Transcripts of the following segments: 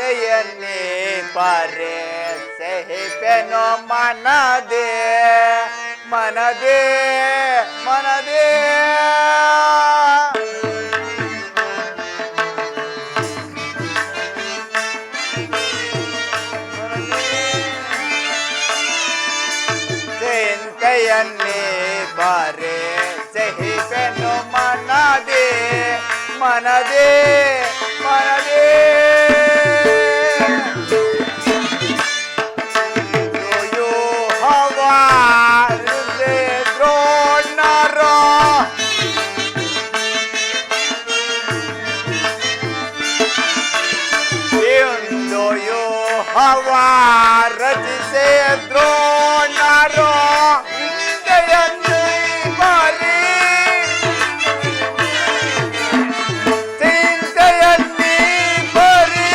ಚಿಂತೆಯನ್ನೇ ಪರೆ ಸಹಿಪೆನೋ ಮನದೇ ಮನದೇ ಮನದೇ ಚಿಂತೆಯನ್ನೇ ಪರೆ ಸಹಿಪೆನೋ ಮನದೇ ಮನದೇ ಮನದೇ ರಚಿಸೆ ದ್ರೋಣರೋ ಇಂದೆಯನ್ನೇ ಬರಿ ಚಿಂತೆಯನ್ನೇ ಬರಿ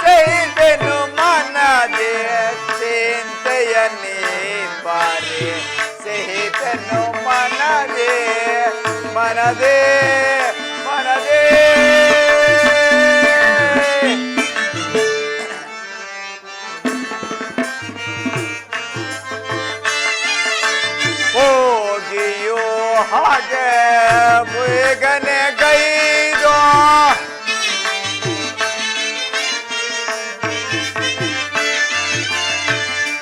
ಸಹಿಪೆನು ಮನದೇ ಚಿಂತೆಯನ್ನೇ ಬರಿ ಸಹಿಪೆನು ಮನದೇ ಮನದೇ ಮನದೇ ಹಾಗೆ ಬೇಗನೆ ಗೈದೋ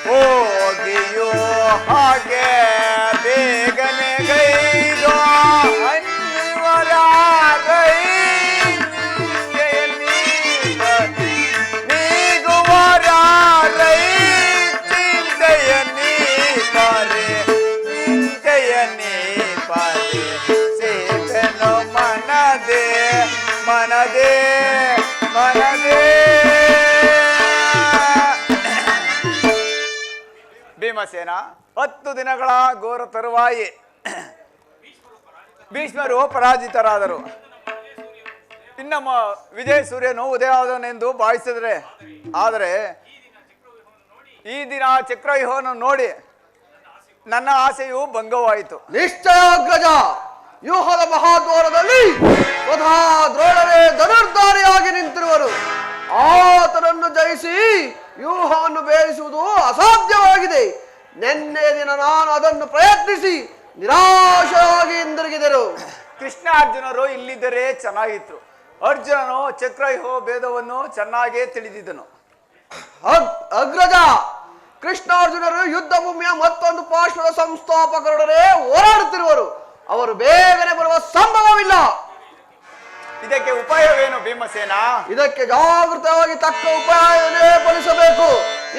ಹೋಗಿಯೋ ಹಾಗೆ ಬೇಗನೆ ಗೈದೋ ಅನ್ವರ ನೀಗುವರ ರೈ ಚಿಂತೆಯನ್ನೇ ಪಾರೆ ಚಿಂತೆಯನ್ನೇ ಸೇಪೆನೋ ಮನದೇ ಮನದೇ ಮನದೇ ಭೀಮಸೇನ 10 ದಿನಗಳ ಘೋರ ತರುವಾಯಿ ಭೀಷ್ಮರು ಪರಾಜಿತರಾದರು. ಇನ್ನಮ್ಮ ವಿಜಯ ಸೂರ್ಯನು ಉದಯವಾದನೆಂದು ಭಾವಿಸಿದರೆ, ಆದರೆ ಈ ದಿನ ಚಕ್ರವ್ಯೂಹವನ್ನು ನೋಡಿ ನನ್ನ ಆಸೆಯು ಭಂಗವಾಯಿತು. ನಿಶ್ಚಯಾಗ್ರಜ, ವ್ಯೂಹದ ಮಹಾದ್ವಾರದಲ್ಲಿ ಸ್ವತಃ ದ್ರೋಣರೇ ಧನುರ್ಧಾರಿಯಾಗಿ ನಿಂತಿರುವರು. ಆತನನ್ನು ಜಯಿಸಿ ವ್ಯೂಹವನ್ನು ಬೇರಿಸುವುದು ಅಸಾಧ್ಯವಾಗಿದೆ. ನಿನ್ನೆ ದಿನ ನಾನು ಅದನ್ನು ಪ್ರಯತ್ನಿಸಿ ನಿರಾಶರಾಗಿ ಹಿಂದಿರುಗಿದರು. ಕೃಷ್ಣ ಅರ್ಜುನರು ಇಲ್ಲಿದ್ದರೆ ಚೆನ್ನಾಗಿತ್ತು. ಅರ್ಜುನನು ಚಕ್ರವ್ಯೂಹ ಭೇದವನ್ನು ಚೆನ್ನಾಗೇ ತಿಳಿದಿದ್ದನು. ಅಗ್ರಜ, ಕೃಷ್ಣಾರ್ಜುನರು ಯುದ್ಧ ಭೂಮಿಯ ಮತ್ತೊಂದು ಪಾರ್ಶ್ವದ ಸಂಸ್ಥಾಪಕರೊಡನೆ ಹೋರಾಡುತ್ತಿರುವರು. ಅವರು ಬೇಗನೆ ಬರುವ ಸಂಭವವಿಲ್ಲ. ಇದಕ್ಕೆ ಉಪಾಯವೇನು ಭೀಮಸೇನ? ಇದಕ್ಕೆ ಜಾಗೃತವಾಗಿ ತಕ್ಕ ಉಪಾಯವನ್ನೇ ಫಲಿಸಬೇಕು.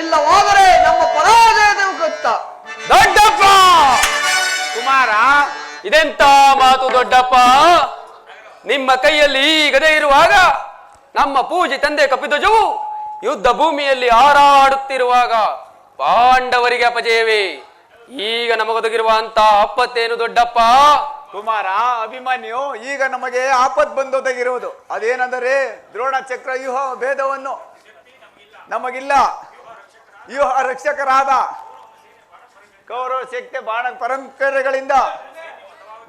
ಇಲ್ಲವಾದರೆ ನಮ್ಮ ಪರಾಜಯದ ಮುಖತ್ತ. ದೊಡ್ಡಪ್ಪ ಕುಮಾರ, ಇದೆಂತ ಮಾತು ದೊಡ್ಡಪ್ಪ? ನಿಮ್ಮ ಕೈಯಲ್ಲಿ ಗದೆ ಇರುವಾಗ ನಮ್ಮ ಪೂಜೆ ತಂದೆ ಕಪಿಧ್ವಜವು ಯುದ್ಧ ಭೂಮಿಯಲ್ಲಿ ಹಾರಾಡುತ್ತಿರುವಾಗ ಪಾಂಡವರಿಗೆ ಅಪಜಯವೇ. ಈಗ ನಮಗೊದಗಿರುವಂತ ಆಪತ್ತೇನು ದೊಡ್ಡಪ್ಪ? ಕುಮಾರ, ಅಭಿಮನ್ಯು ಈಗ ನಮಗೆ ಆಪತ್ ಬಂದೊದಗಿರುವುದು ಅದೇನೆಂದರೆ ದ್ರೋಣ ಚಕ್ರ ವ್ಯೂಹ ಭೇದವನ್ನು ನಮಗಿಲ್ಲ. ವ್ಯೂಹ ರಕ್ಷಕರಾದ ಕೌರವ ಶಕ್ತಿ ಬಾಣ ಪರಂಪರೆಗಳಿಂದ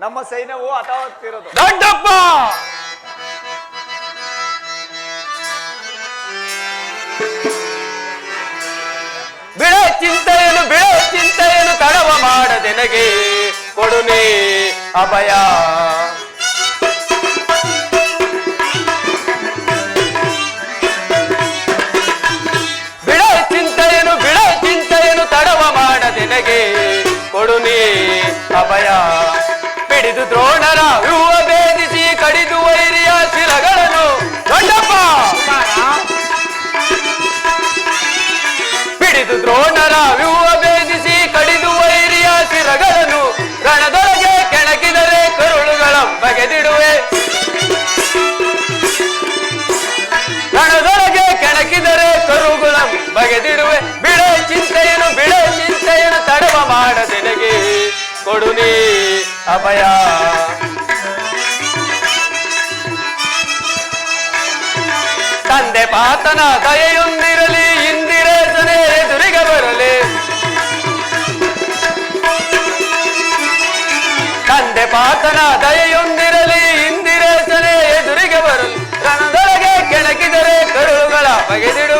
ನಮ್ಮ ಸೈನ್ಯವು ಹತಾಹೋಗ್ತಿರೋದು. ದೊಡ್ಡಪ್ಪ, ಬಿಡ ಚಿಂತೆಯನ್ನು ತಡವ ಮಾಡದೆನಗೆ ಕೊಡುನೆ ಅಭಯ. ಬಿಡ ಚಿಂತೆಯನ್ನು ತಡವ ಮಾಡದೆನಗೆ ಕೊಡುನೆ ಅಭಯ. ಹಿಡಿದು ದ್ರೋಣರ ವ್ಯೂಹ ಭೇದಿಸಿ ಕಡಿದು ವೈರಿಯ ಶಿರಗಳನ್ನು. ದೊಡ್ಡಪ್ಪ, ಹಿಡಿದು ದ್ರೋಣರ ವ್ಯೂಹ ಭೇದಿಸಿ ಕಡಿದು ವೈರಿಯ ಶಿರಗಳನ್ನು ರಣದೊಳಗೆ ಕೆಣಕಿದರೆ ಕರುಳುಗಳ ಬಗೆದಿಡುವೆ. ರಣದೊಳಗೆ ಕೆಣಕಿದರೆ ಕರುಗಳ ಬಗೆದಿಡುವೆ. ಬಿಡ ಚಿಂತೆಯನ್ನು ತಡವ ಮಾಡದೆನಗೆ ಕೊಡುನಿ ಅಭಯ. ತಂದೆ ಪಾತನ ದಯೆಯೊಂದಿರಲಿ, ಇಂದಿರೇಸನೆ ಎದುರಿಗೆ ಬರಲಿ. ತಂದೆ ಪಾತನ ದಯೆಯೊಂದಿರಲಿ, ಇಂದಿರೇಸನೆ ಎದುರಿಗೆ ಬರಲಿ. ರಣದೊಳಗೆ ಕೆಣಕಿದರೆ ಕರುಳುಗಳ ಬಗೆದಿಡು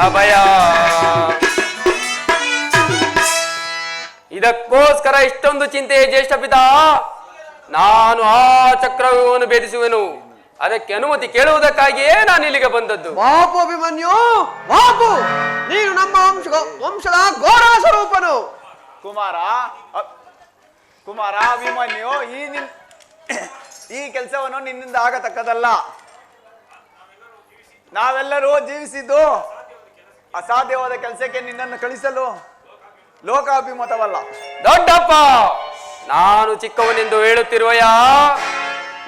ಅಭಯ. ಇದಕ್ಕೋಸ್ಕರ ಇಷ್ಟೊಂದು ಚಿಂತೆ ಜ್ಯೇಷ್ಠ ಪಿತಾ. ನಾನು ಆ ಚಕ್ರವ್ಯೂಹವನ್ನು ಭೇದಿಸುವೆನು. ಅದಕ್ಕೆ ಅನುಮತಿ ಕೇಳುವುದಕ್ಕಾಗಿಯೇ ನಾನು ಇಲ್ಲಿಗೆ ಬಂದದ್ದು. ಬಾಪು ಅಭಿಮನ್ಯು, ಬಾಪು, ನೀನು ನಮ್ಮ ವಂಶದ ಘೋರ ಸ್ವರೂಪನು. ಕುಮಾರ ಅಭಿಮನ್ಯು, ಈ ಕೆಲಸವನ್ನು ನಿನ್ನಿಂದ ಆಗತಕ್ಕದಲ್ಲ. ನಾವೆಲ್ಲರೂ ಜೀವಿಸಿದ್ದು ಅಸಾಧ್ಯವಾದ ಕೆಲಸಕ್ಕೆ ನಿನ್ನನ್ನು ಕಳಿಸಲು ಲೋಕಾಭಿಮತವಲ್ಲ. ದೊಡ್ಡಪ್ಪ, ನಾನು ಚಿಕ್ಕವನೆಂದು ಹೇಳುತ್ತಿರುವೆಯಾ?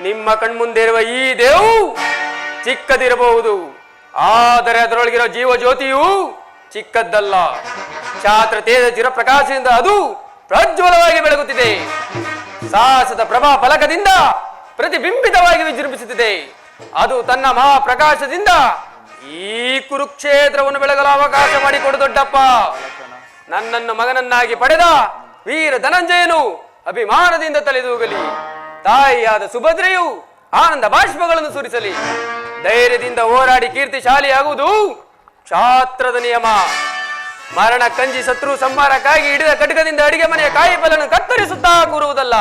ನಿಮ್ಮ ಕಣ್ಮುಂದೆ ಇರುವ ಈ ದೇವು ಚಿಕ್ಕದಿರಬಹುದು, ಆದರೆ ಅದರೊಳಗಿರೋ ಜೀವ ಜ್ಯೋತಿಯು ಚಿಕ್ಕದ್ದಲ್ಲ. ಛಾತ್ರ ತೇಜ ಚಿರಪ್ರಕಾಶದಿಂದ ಅದು ಪ್ರಜ್ವಲವಾಗಿ ಬೆಳಗುತ್ತಿದೆ. ಸಾಹಸದ ಪ್ರಭಾ ಫಲಕದಿಂದ ಪ್ರತಿಬಿಂಬಿತವಾಗಿ ವಿಜೃಂಭಿಸುತ್ತಿದೆ. ಅದು ತನ್ನ ಮಹಾಪ್ರಕಾಶದಿಂದ ಈ ಕುರುಕ್ಷೇತ್ರವನ್ನು ಬೆಳಗಲು ಅವಕಾಶ ಮಾಡಿಕೊಡು ದೊಡ್ಡಪ್ಪ. ನನ್ನನ್ನು ಮಗನನ್ನಾಗಿ ಪಡೆದ ವೀರ ಧನಂಜಯನು ಅಭಿಮಾನದಿಂದ ತಲೆದೂಗಲಿ. ತಾಯಿಯಾದ ಸುಭದ್ರೆಯು ಆನಂದ ಬಾಷ್ಪಗಳನ್ನು ಸುರಿಸಲಿ. ಧೈರ್ಯದಿಂದ ಹೋರಾಡಿ ಕೀರ್ತಿಶಾಲಿಯಾಗುವುದು ಕ್ಷಾತ್ರದ ನಿಯಮ. ಮರಣ ಕಂಜಿ ಶತ್ರು ಸಂಹಾರಕ್ಕಾಗಿ ಹಿಡಿದ ಖಡ್ಗದಿಂದ ಅಡಿಗೆ ಮನೆಯ ಕಾಯಿಪಲ್ಲನ್ನು ಕತ್ತರಿಸುತ್ತಾ ಕೂರುವುದಲ್ಲ.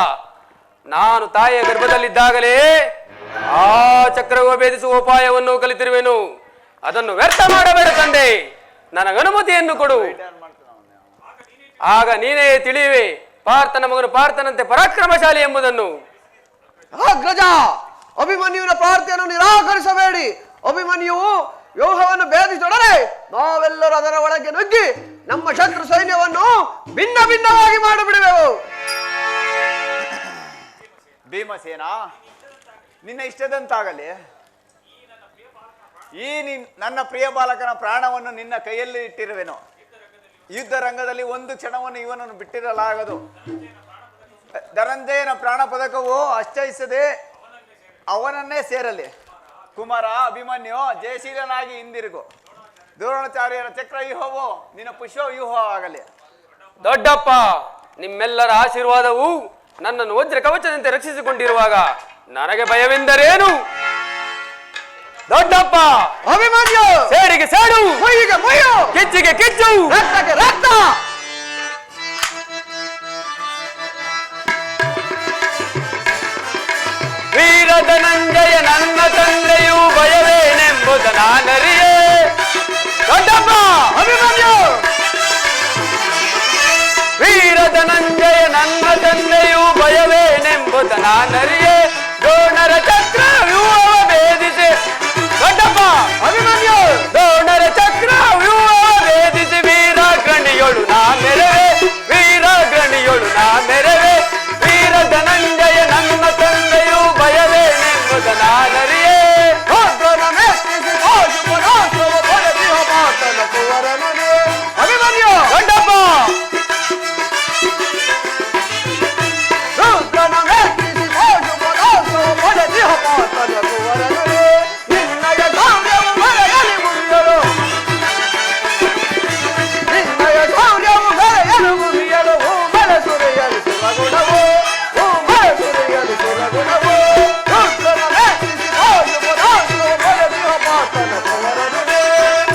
ನಾನು ತಾಯಿಯ ಗರ್ಭದಲ್ಲಿದ್ದಾಗಲೇ ಆ ಚಕ್ರವ್ಯೂಹ ಭೇದಿಸುವ ಉಪಾಯವನ್ನು ಕಲಿತಿರುವೆನು. ಅದನ್ನು ವ್ಯರ್ಥ ಮಾಡಬೇಡ ತಂದೆ, ನನಗನುಮತಿಯನ್ನು ಕೊಡು. ಆಗ ನೀನೇ ತಿಳಿಯುವೆ ಪಾರ್ಥನ ಮಗನು ಪಾರ್ಥನಂತೆ ಪರಾಕ್ರಮಶಾಲಿ ಎಂಬುದನ್ನು. ಅಗ್ರಜ, ಅಭಿಮನ್ಯುವಿನ ಪ್ರಾರ್ಥನೆಯನ್ನು ನಿರಾಕರಿಸಬೇಡಿ. ಅಭಿಮನ್ಯುವು ವ್ಯೂಹವನ್ನು ಭೇದಿಸೊಡನೆ ನಾವೆಲ್ಲರೂ ಅದರ ಒಳಗೆ ನುಗ್ಗಿ ನಮ್ಮ ಶತ್ರು ಸೈನ್ಯವನ್ನು ಭಿನ್ನ ಭಿನ್ನವಾಗಿ ಮಾಡಿಬಿಡುವೆವು. ಭೀಮಸೇನ, ನಿನ್ನ ಇಷ್ಟದಂತಾಗಲಿ. ನನ್ನ ಪ್ರಿಯ ಬಾಲಕನ ಪ್ರಾಣವನ್ನು ನಿನ್ನ ಕೈಯಲ್ಲಿ ಇಟ್ಟಿರುವೆನು. ಯುದ್ಧ ರಂಗದಲ್ಲಿ ಒಂದು ಕ್ಷಣವನ್ನು ಇವನನ್ನು ಬಿಟ್ಟಿರಲಾಗದು. ಧನಂಜಯನ ಪ್ರಾಣ ಪದಕವು ಅಶ್ಚಯಿಸದೆ ಅವನನ್ನೇ ಸೇರಲಿ. ಕುಮಾರ ಅಭಿಮನ್ಯು, ಜಯಶೀಲನಾಗಿ ಹಿಂದಿರುಗು. ದ್ರೋಣಾಚಾರ್ಯರ ಚಕ್ರವ್ಯೂಹವು ನಿನ್ನ ಪುಷ್ಪವ್ಯೂಹ ಆಗಲಿ. ದೊಡ್ಡಪ್ಪ, ನಿಮ್ಮೆಲ್ಲರ ಆಶೀರ್ವಾದವು ನನ್ನನ್ನು ವಜ್ರ ಕವಚದಂತೆ ರಕ್ಷಿಸಿಕೊಂಡಿರುವಾಗ ನನಗೆ ಭಯವೆಂದರೇನು? ದೊಡ್ಡಪ್ಪ, ಅಭಿಮನ್ಯು, ಸೇಡಿಗೆ ಸೇಡು, ಮೊಯ್ಯಿಗೆ ಮೊಯ್ಯು, ಕಿಚ್ಚಿಗೆ ಕಿಚ್ಚು, ರಕ್ತಕ್ಕೆ ರಕ್ತ. ವೀರ ಧನಂಜಯ ನನ್ನ ತಂದೆಯು ಭಯವೇನೆಂಬುದು ನಾನರಿಯೇ. ದೊಡ್ಡಪ್ಪ, ಅಭಿಮನ್ಯು, ವೀರ ಧನಂಜಯ ನನ್ನ ತಂದೆಯು ಭಯವೇನೆಂಬುದು ನಾನರಿಯೇ. ದ್ರೋಣರ ಚಕ್ರ ವ್ಯೂಹವ ಭೇದಿಸಿ. ದೊಡ್ಡಪ್ಪ, ಅಭಿಮನ್ಯು, ದ್ರೋಣರ ಚಕ್ರ ವ್ಯೂಹವ ಭೇದಿಸಿ ವೀರ ಗಣಿಯೊಳು ನಾ ಮೆರವೆ. ವೀರ ಗಣಿಯೊಳು ನಾ ಮೆರವೆ. ವೀರ ಧನಂಜಯ ನನ್ನ ತಂದೆಯು ಭಯವೇನೆಂಬುದು ನಾನರಿಯೇ. ಅಭಿಮನ್ಯು, ದೊಡ್ಡಪ್ಪ,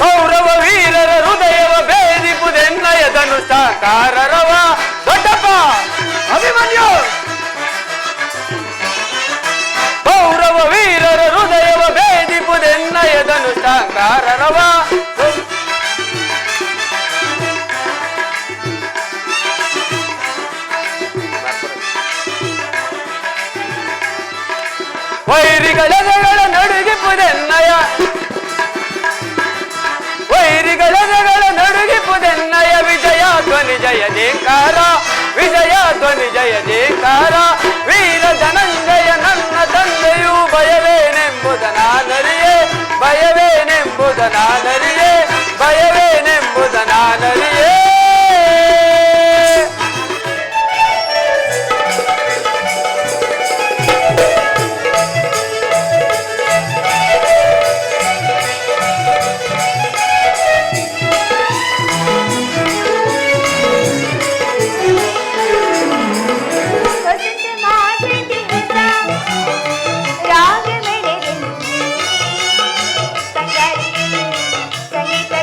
ಕೌರವ ವೀರರ ಹೃದಯವ ಭೇದಿಪುದೆನ್ನಯ ಧನುಷ್ಠಾಕಾರರವ. ದೊಡ್ಡಪ್ಪ, ಅಭಿಮನ್ಯು, ಕೌರವ ವೀರರ ಹೃದಯವ ಭೇದಿಪುದೆನ್ನಯ ಧನುಷ್ಠಾಕಾರರವ. ವೈರಿಗಳೆದಗಳ ನಡುಗಿಪುದೆನ್ನಯ, ವೈರಿಗಳೆದಗಳ ನಡುಗಿಪುದೆನ್ನಯ. ವಿಜಯ ಧ್ವನಿ ಜಯ ಜಯಕಾರ, ವಿಜಯ ಧ್ವನಿ ಜಯ ಜಯಕಾರ. ವೀರ ಧನಂಜಯ ನನ್ನ ತಂದೆಯು ಭಯವೇನೆಂಬುದ ನಾನರಿಯೇ. ಭಯವೇನೆಂಬುದ ನಾನರಿಯೇ. ಭಯವೇನೆಂಬುದ ನಾನರಿಯೇ. ಸಂಗೀತ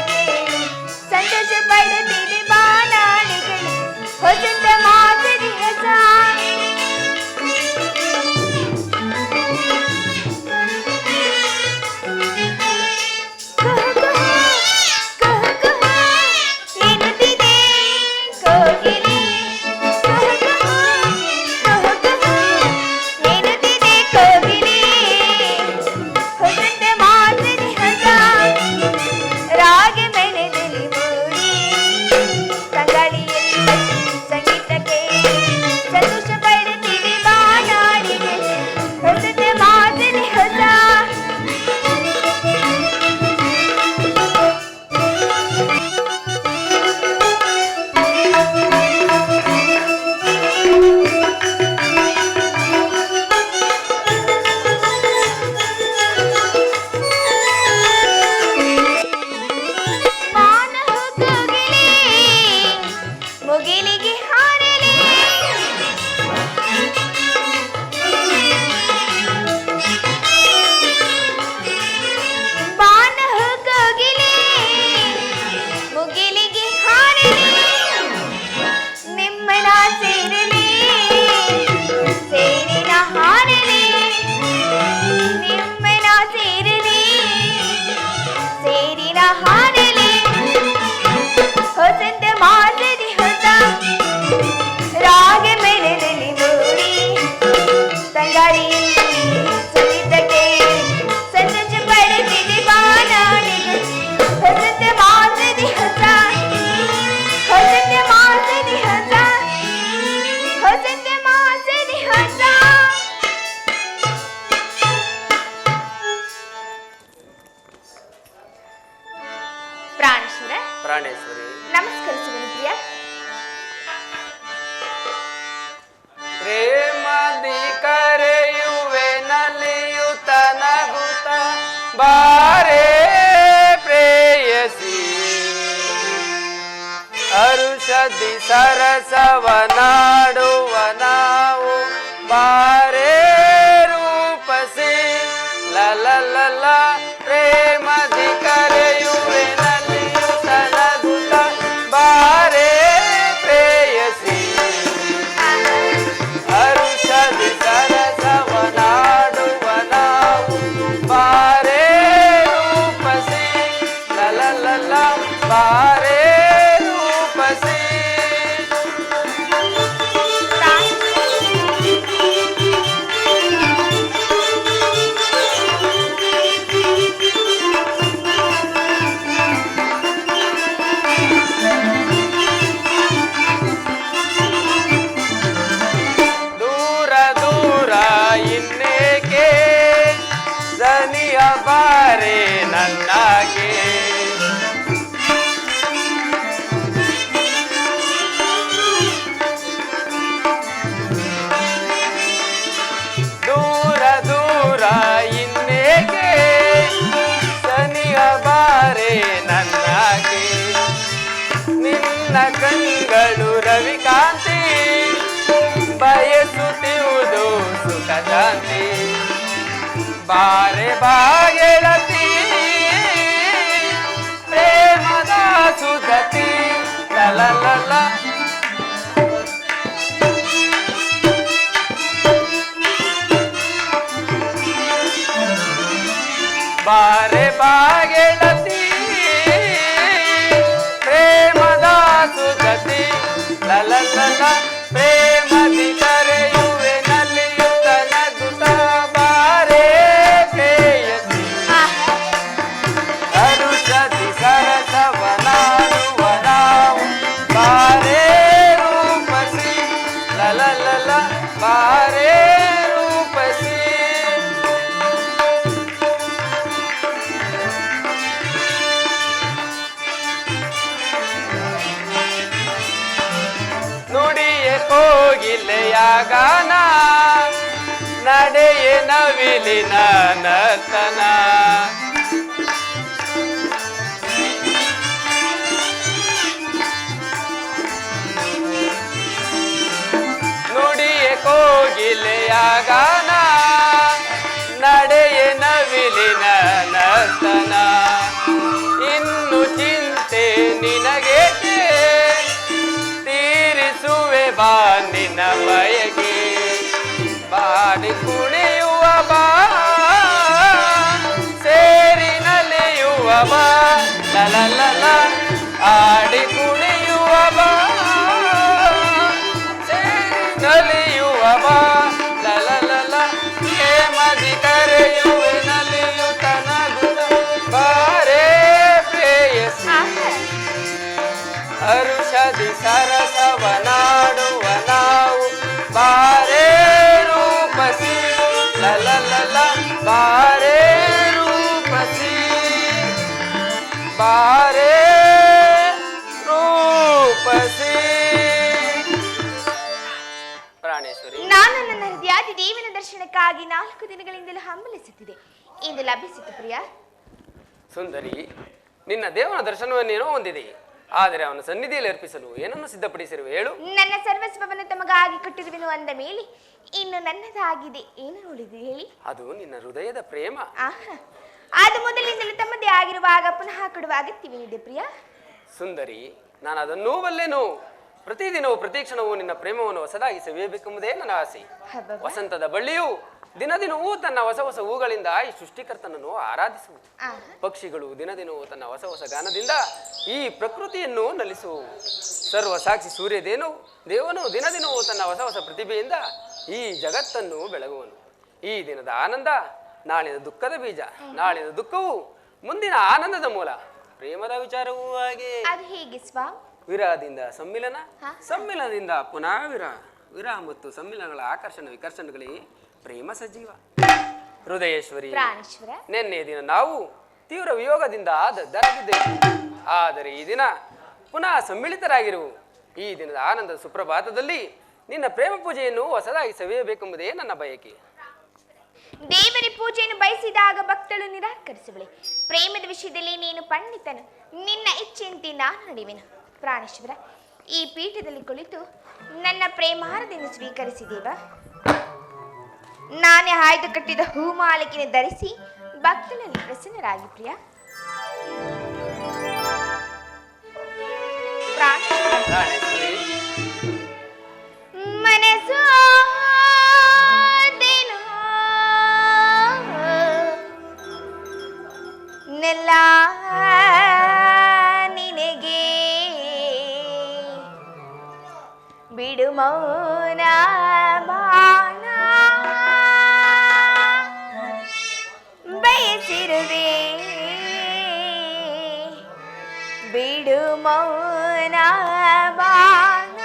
ಪ್ರಾಣೇಶ್ವರಿ. ನಮಸ್ಕರಿಸುವೆನು ಪ್ರಿಯ. ಪ್ರೇಮದಿ ಕರೆಯುವೆ ನಲಿಯುತ್ತ ನಗುತ್ತ ಬಾರೆ ಪ್ರೇಯಸಿ, ಹರುಷದಿ ಸರಸವನಾಡುವ ನಾವು ಬಾರೆ ರೂಪಸಿ. ಲಲಲಲ ಪ್ರೇಮದಿ ಕರೆಯುವೆ ನಲಿಯುತ್ತ ನಗುತ್ತ ಬಾರೆ ಪ್ರೇಯಸಿ, ಹರುಷದಿ ಸರಸವನಾಡುವ ನಾವು ಬಾರೆ ರೂಪಸಿ. ಲಲಲಲ ಬಾರೆ ರೂಪಸಿ. ದೂರ ದೂರ ಇನ್ನೇಕೆ ದನಿಯ ಬಾರೆ ನನ್ನಾಗೆ, ದೂರ ದೂರ ಇನ್ನೇಕೆ ದನಿಯ ಬಾರೆ ನನ್ನಾಗೆ. ನಿನ್ನ ಕಣ್ಗಳು ರವಿಕಾಂತಿ ಬಯಸುತ್ತಿರುವುದು ಸುಖ ಶಾಂತಿ. ಬಾರೆ ಬಾಗೆಳತಿ ಪ್ರೇಮದ ಸುಧತಿ. ಲಲಲಲ ಬಾರೆ ಬಾಗೆಳತಿ ಪ್ರೇಮದ ಸುಧತಿ. ಲಲಲಲ ಪ್ರೇಮದಿ ಕರೆಯುವೆ ನಲಿಯುತ್ತ ನಗುತ್ತ ಬಾರೆ ಪ್ರೇಯಸಿ, ಹರುಷದಿ ಸರಸವನಾಡುವ ನಾವು ಬಾರೆ ರೂಪಸಿ. ಲಲಲಲ ಬಾರೆ ರೂಪಸಿ. ನುಡಿಯೇ ಕೋಗಿಲೆಯಾಗಾನ, ನಡೆಯೇ ನವಿಲಿನ ನರ್ತನ. ನುಡಿಯೇ ಕೋಗಿಲೆಯಾಗಾನ, ನಡೆಯೇ ನವಿಲಿನ ನರ್ತನ. ಇನ್ನು ಚಿಂತೆ ನಿನಗೇಕೆ, ತೀರಿಸುವೆ ಬಾ ನಿನ್ನ ಬಯಕೆ. ಬಾಡಿ ಕುಣಿಯುವ ಬಾ, ಸೇರಿ ನಲಿಯುವ ಬಾ. ಲಲಲಲ ಆಡಿ ಕುಣಿಯುವ ಬಾ, ಸೇರಿ ನಲಿಯುವ ಬಾ. ಲಲಲಲ ಪ್ರೇಮದಿ ಕರೆಯುವೆ ನಲಿಯುತ್ತ ನಗುತ್ತ ಬಾರೆ ಪ್ರೇಯಸಿ, ಹರುಷದಿ ಸರಸವನಾಡುವ ನಾವು ಬಾರೆ ರೂಪಸಿ. ಲಲಲಲ ಬಾರೆ ರೂಪಸಿ, ಬಾರೆ ರೂಪಸಿ. ಪ್ರಾಣೇಶ್ವರಿ, ನಾನು ನನ್ನ ಹೃದಯಾದಿ ದೇವಿನ ದರ್ಶನಕ್ಕಾಗಿ 4 ದಿನಗಳಿಂದಲೂ ಹಂಬಲಿಸುತ್ತಿದೆ. ಇಂದು ಲಭಿಸಿತು ಪ್ರಿಯ. ಸುಂದರಿ, ನಿನ್ನ ದೇವನ ದರ್ಶನವನ್ನೇನೋ ಹೊಂದಿದೆ, ಆದರೆ ಅವನ ಸನ್ನಿಧಿಯಲ್ಲಿ ಅರ್ಪಿಸಲು ಏನನ್ನು ಸಿದ್ಧಪಡಿಸಿರುವೆ ಹೇಳು. ನನ್ನ ಸರ್ವಸ್ವವನ್ನು ತಮಗಾಗಿ ಕೊಟ್ಟಿರುವೆನು ಅಂದ ಮೇಲೆ ಇನ್ನು ನನ್ನದಾಗಿದೆ ಏನು ನೋಡಿದೆ ಹೇಳಿ. ಅದು ನಿನ್ನ ಹೃದಯದ ಪ್ರೇಮ. ಆಹಾ, ಅದು ಮೊದಲಿನಿಂದಲೂ ತಮ್ಮದೇ ಆಗಿರುವಾಗ ಪುನಃ ಕೊಡುವ ಅಗತ್ಯವೇನಿದೆ ಪ್ರಿಯ. ಸುಂದರಿ, ನಾನು ಅದನ್ನೂ ಬಲ್ಲೆನು. ಪ್ರತಿದಿನವೂ ಪ್ರತಿಕ್ಷಣವೂ ನಿನ್ನ ಪ್ರೇಮವನ್ನು ಹೊಸದಾಗಿ ಸವಿಯಬೇಕೆಂಬುದೇ ನನ್ನ ಆಸೆ. ಹಬ್ಬಬ್ಬ. ವಸಂತದ ಬಳ್ಳಿಯು ದಿನದಿನವೂ ತನ್ನ ಹೊಸ ಹೊಸ ಹೂಗಳಿಂದ ಈ ಸೃಷ್ಟಿಕರ್ತನನ್ನು ಆರಾಧಿಸುವುದು. ಆಹಾ. ಪಕ್ಷಿಗಳು ದಿನದಿನವೂ ತನ್ನ ಹೊಸ ಹೊಸ ಗಾನದಿಂದ ಈ ಪ್ರಕೃತಿಯನ್ನು ನಲಿಸುವು. ಸರ್ವ ಸಾಕ್ಷಿ ಸೂರ್ಯದೇನು ದೇವನು ದಿನದಿನವೂ ತನ್ನ ಹೊಸ ಹೊಸ ಪ್ರತಿಭೆಯಿಂದ ಈ ಜಗತ್ತನ್ನು ಬೆಳಗುವನು. ಈ ದಿನದ ಆನಂದ ನಾಳಿನ ದುಃಖದ ಬೀಜ, ನಾಳಿನ ದುಃಖವು ಮುಂದಿನ ಆನಂದದ ಮೂಲ. ಪ್ರೇಮದ ವಿಚಾರವೂ ಹಾಗೆ. ಅದು ಹೇಗೆ ಸ್ವಾಮಿ? ವಿರಹದಿಂದ ಸಮ್ಮಿಲನ, ಹಾ. ಸಮ್ಮಿಲನದಿಂದ ಪುನಃ ವಿರಹ, ವಿರಹ ಮತ್ತು ಸಮ್ಮಿಲನಗಳ ಆಕರ್ಷಣ ವಿಕರ್ಷಣಗಳಿಗೆ ಪ್ರೇಮ ಸಜೀವ. ಹೃದಯೇಶ್ವರಿ, ಪ್ರಾಣೇಶ್ವರ, ನಿನ್ನೆ ದಿನ ನಾವು ತೀವ್ರ ವಿಯೋಗದಿಂದ ದರಗಿದ್ದೆವು. ಆದರೆ ಈ ದಿನ ಪುನಃ ಸಮ್ಮಿಳಿತರಾಗಿರುವು. ಈ ದಿನದ ಆನಂದದ ಸುಪ್ರಭಾತದಲ್ಲಿ ನಿನ್ನ ಪ್ರೇಮ ಪೂಜೆಯನ್ನು ಹೊಸದಾಗಿ ಸವಿಯಬೇಕೆಂಬುದೇ ನನ್ನ ಬಯಕೆ. ದೇವರ ಪೂಜೆಯನ್ನು ಬಯಸಿದಾಗ ಭಕ್ತಳು ನಿರಾಕರಿಸುವಳೆ. ಪ್ರೇಮದ ವಿಷಯದಲ್ಲಿ ನೀನು ಪಂಡಿತನು, ನಿನ್ನ ಇಚ್ಛೆಯಂತೆ ನಾನು ನಡೆಯುವೆನು. ಪ್ರಾಣೇಶ್ವರ, ಈ ಪೀಠದಲ್ಲಿ ಕುಳಿತು ನನ್ನ ಪ್ರೇಮಾರದಿಂದ ಸ್ವೀಕರಿಸಿದೇವ. ನಾನೇ ಆಯ್ದು ಕಟ್ಟಿದ ಹೂಮಾಲಿಕೆನ ಧರಿಸಿ ಭಕ್ತನಲ್ಲಿ ಪ್ರಸನ್ನರಾಗಿ ಪ್ರಿಯ. ಮನಸ್ಸು ನೆಲ್ಲ ನಿನಗೆ ಬಿಡು ಮೌನ ಬಾಣ ಬಯಸಿರುವೆ ಬಿಡು ಮೌನ ಬಾಣ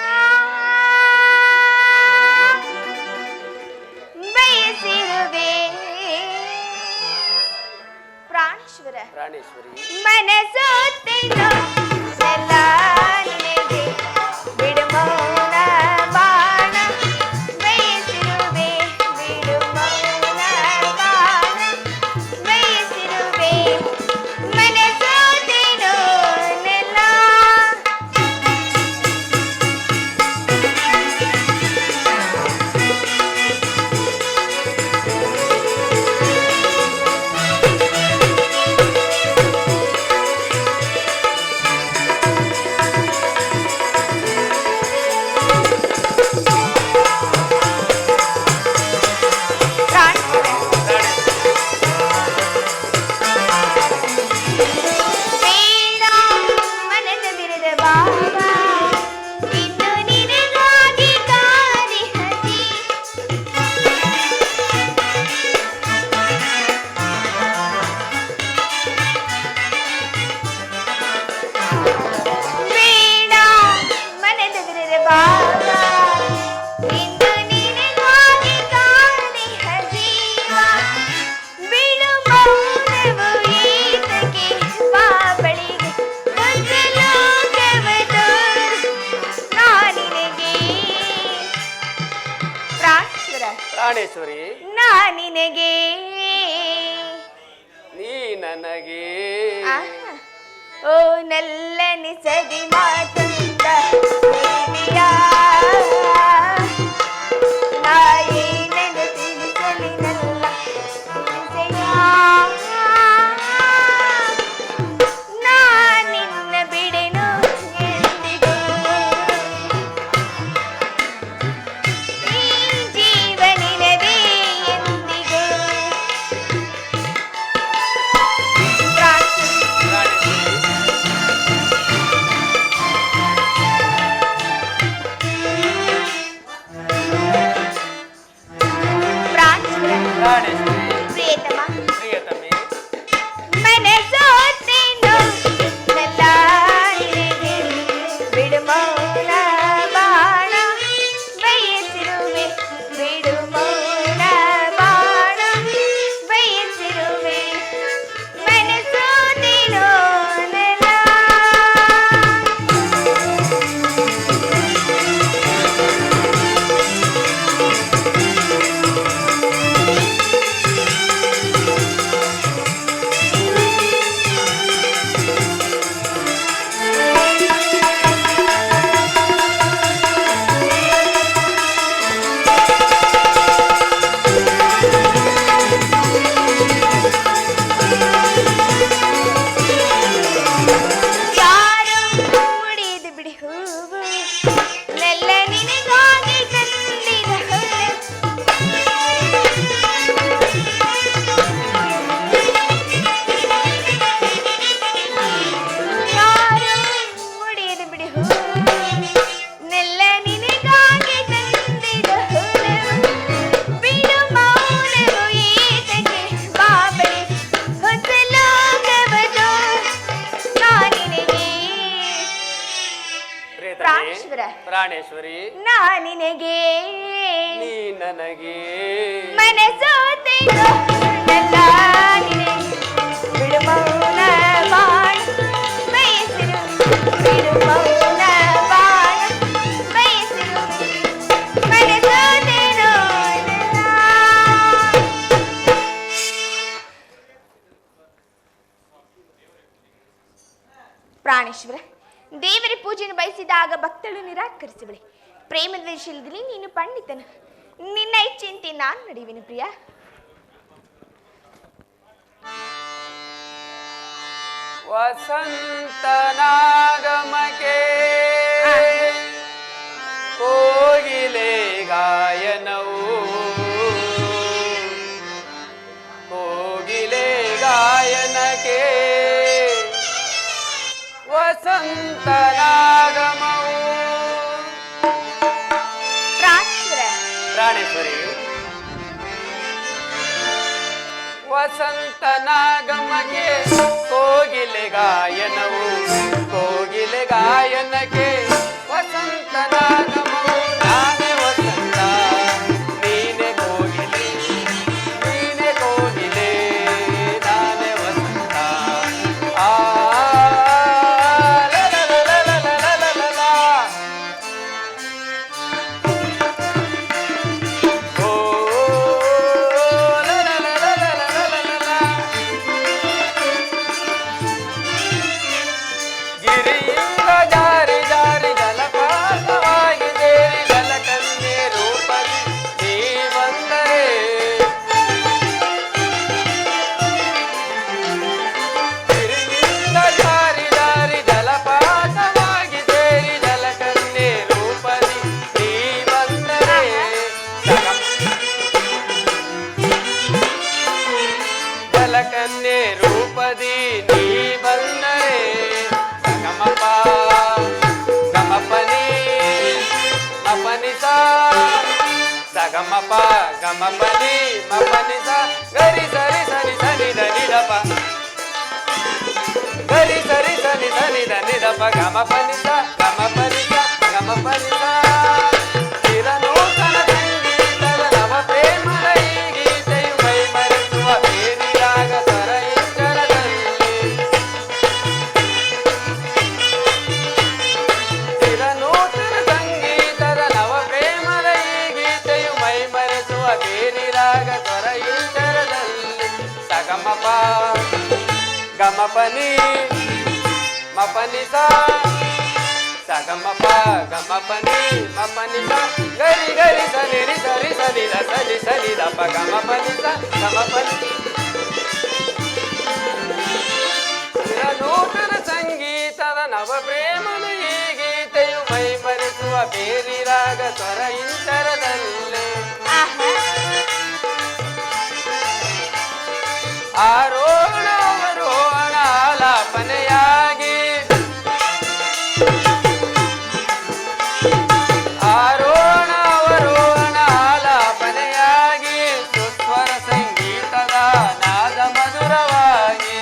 ಬಯಸಿರುವೆ. ಪ್ರಾಣೇಶ್ವರ, ಪ್ರಾಣೇಶ್ವರಿ, ಮನಸ್ಸು ತಿನ್ನು ನೆಲ್ಲ ನಿನಗೆ ಬಿಡು ಮೌನ ಬಾಣ ಬಯಸಿರುವೆ ಬಿಡು ಮೌನ ಬಾಣ ಬಯಸಿರುವೆ. ಮನಸ್ಸು ತಿನ್ನು ನೆಲ್ಲ. ಬೇಡ ಮನದ ಬಿರದ ಬಾಬಾ ಇನ್ನು ನಿನಗಾಗಿ ಕಾದಿಹತಿ. ಬೇಡ ಮನದ ಬಿರದ ಬಾಬಾ ಇನ್ನು ನಿನಗಾಗಿ ಕಾದಿಹ ಜೀವ. ಬಿಡು ಮೌನವು ಈತಕ್ಕೆ ಬಾಬಳಿಗೆ ಒಂದು ಲೋಕವ ತೋರು ನಾನಿನಗೆ. ಪ್ರಾಣೇಶ್ವರ, ಪ್ರಾಣೇಶ್ವರಿ, ನಾನಿನಗೆ ನೀ ನನಗೆ. ಓ ನಲ್ಲನೆ ಸವಿ ಮಾತಂದ ದೇವಿಯ ನಾಯೇನನ್ನು ತಿಳಿಸಲಿನಲ್ಲ ತಿಳಿಸೆಯ. ನಾನಿನ್ನ ಬಿಡೆನು ಎಂದಿಗೂ ಈ ಜೀವನಿನದೇ ಎಂದಿಗೂ. ಪ್ರಾಣೇಶ್ವರಿ, ಪ್ರಿಯತಮ, ಪ್ರಿಯತಮೆ, ಮನಸ್ಸು ತಿನ್ನು ನೆಲ್ಲ ನಿನಗೆ ಬಿಡು ಮೌನ ಬಾಣ ಬಯಸಿರುವೆ ಬಿಡು ಮೌನ ಬಾಣ ಬಯಸಿರುವೆ. ಮನಸ್ಸು ತಿನ್ನು ನೆಲ್ಲ. ಯಾರು ಮುಡಿದು ಬಿಡಿ ಹೂವು ನೆಲ್ಲ ನಿನಗಾಗಿ ತಂದಿದ ಹೊಲೆ. ಯಾರು ಮುಡಿದು ಬಿಡಿ ಹೂವು ನೆಲ್ಲ ನಿನಗಾಗಿ ತಂದಿದ ಹೊಲೆ. ಬಿಡು ಮೌನವು ಈತಕ್ಕೆ ಬಾಬಳಿ ಹೊಸ ಲೋಕವದು ನಾನಿನಗೆ. ಪ್ರಿಯತಮೆ, ಪ್ರಾಣೇಶ್ವರ, ಪ್ರಾಣೇಶ್ವರಿ, ನಾನಿನಗೆ ನೀ ನನಗೆ. ಮನಸ್ಸು ತಿನ್ನು ನೆಲ್ಲ ನಿನಗೆ ಬಿಡು ಮೌನ ಬಾಣ ಬಯಸಿ ಬಿಡು ಮೌನ ಬಾಳ ಬಯಸಿರುವೆ ಮನಸೋದೇನೋ ಪ್ರಾಣೇಶ್ವರ, ದೇವರ ಪೂಜೆಯನ್ನು ಬಯಸಿದಾಗ ಭಕ್ತಳು ನಿರಾಕರಿಸುವಳೆ. ಪ್ರೇಮದ ವಿಷಯದಲ್ಲಿ ನೀನು ಪಂಡಿತನು. ನಿನ್ನ ಇಚ್ಛೆಯಂತೆ ನಾನು ನಡೆಯುವೆನು ಪ್ರಿಯ. ವಸಂತನಾಗಮಕ್ಕೆ ಕೋಗಿಲೆ ಗಾಯನವು ಕೋಗಿಲೆ ಗಾಯನಕ್ಕೆ ವಸಂತನಾಗಮವು. ಪ್ರಾಣೇಶ್ವರಿ, ವಸಂತನಾಗಮಗೆ ಕೋಗಿಲೆ ಗಾಯನವು ಕೋಗಿಲೆ ಗಾಯನಕ್ಕೆ ವಸಂತನಾಗಮವು. ನಾನೇ ವಸಂತ ನೀನೆ ಕೋಗಿಲೆ ನೀನೆ ಕೋಗಿಲೆ ನಾನೇ ವಸಂತ. ಆ ಕನ್ಯೆ ರೂಪದಿ ನೀ ಬಂದರೆ ಗಮಪ ಗಮಪನಿ ಮಪನಿಸ ಸಗಮಪ ಗಮಪನಿ ಮಪನಿಸ ಗರಿ ಸರಿ ಸರಿ ಸನಿ ಧನಿ ದಪ ಗರಿ ಸರಿ ಸನಿ ಸನಿ ಧನಿ ದಪ ಗಮಪನಿಸ ಗಮಪನಿಸ ಗಮಪನಿಸ. ಚಿರನೂತನ ಸಂಗೀತದ ನವ ಪ್ರೇಮದ ಈ ಗೀತೆಯು ಮೈ ಮರೆಸುವ ಬೇರೆ ರಾಗ ಸ್ವರ ಇಂಚರದಲ್ಲಿ. ಚಿರನೂತನ ಸಂಗೀತದ ನವ ಪ್ರೇಮದ ಈ ಗೀತೆಯು ಮೈ ಮರೆಸುವ ಬೇರೆ ರಾಗ ಸ್ವರ ಇಂಚರದಲ್ಲಿ. ಸಗಮಪ ಗಮಪನಿ ಮಪನಿಸ ಸಗಮಪ ಗಮಪನಿ ಮಪನಿಸ ಗರಿ ಗರಿ ಸನಿ ರಿ ಸರಿ ಸನಿ ದ ಸನಿ ಸನಿ ದಪ ಗಮಪನಿಸ ಗಮಪನಿ. ನೂತನ ಸಂಗೀತದ ನವ ಪ್ರೇಮದ ಈ ಗೀತೆಯು ಮೈ ಮರೆಸುವ ಬೇರೆ ರಾಗ ಸ್ವರ ಇಂಚರದಲ್ಲೇ. ಆರೋಹಣ ಅವರೋಹಣ ಆಲಾಪನೆಯಾಗಿ ಆರೋಹಣ ಅವರೋಹಣ ಆಲಾಪನೆಯಾಗಿ ಸುಸ್ವರ ಸಂಗೀತದ ನಾದ ಮಧುರವಾಗಿ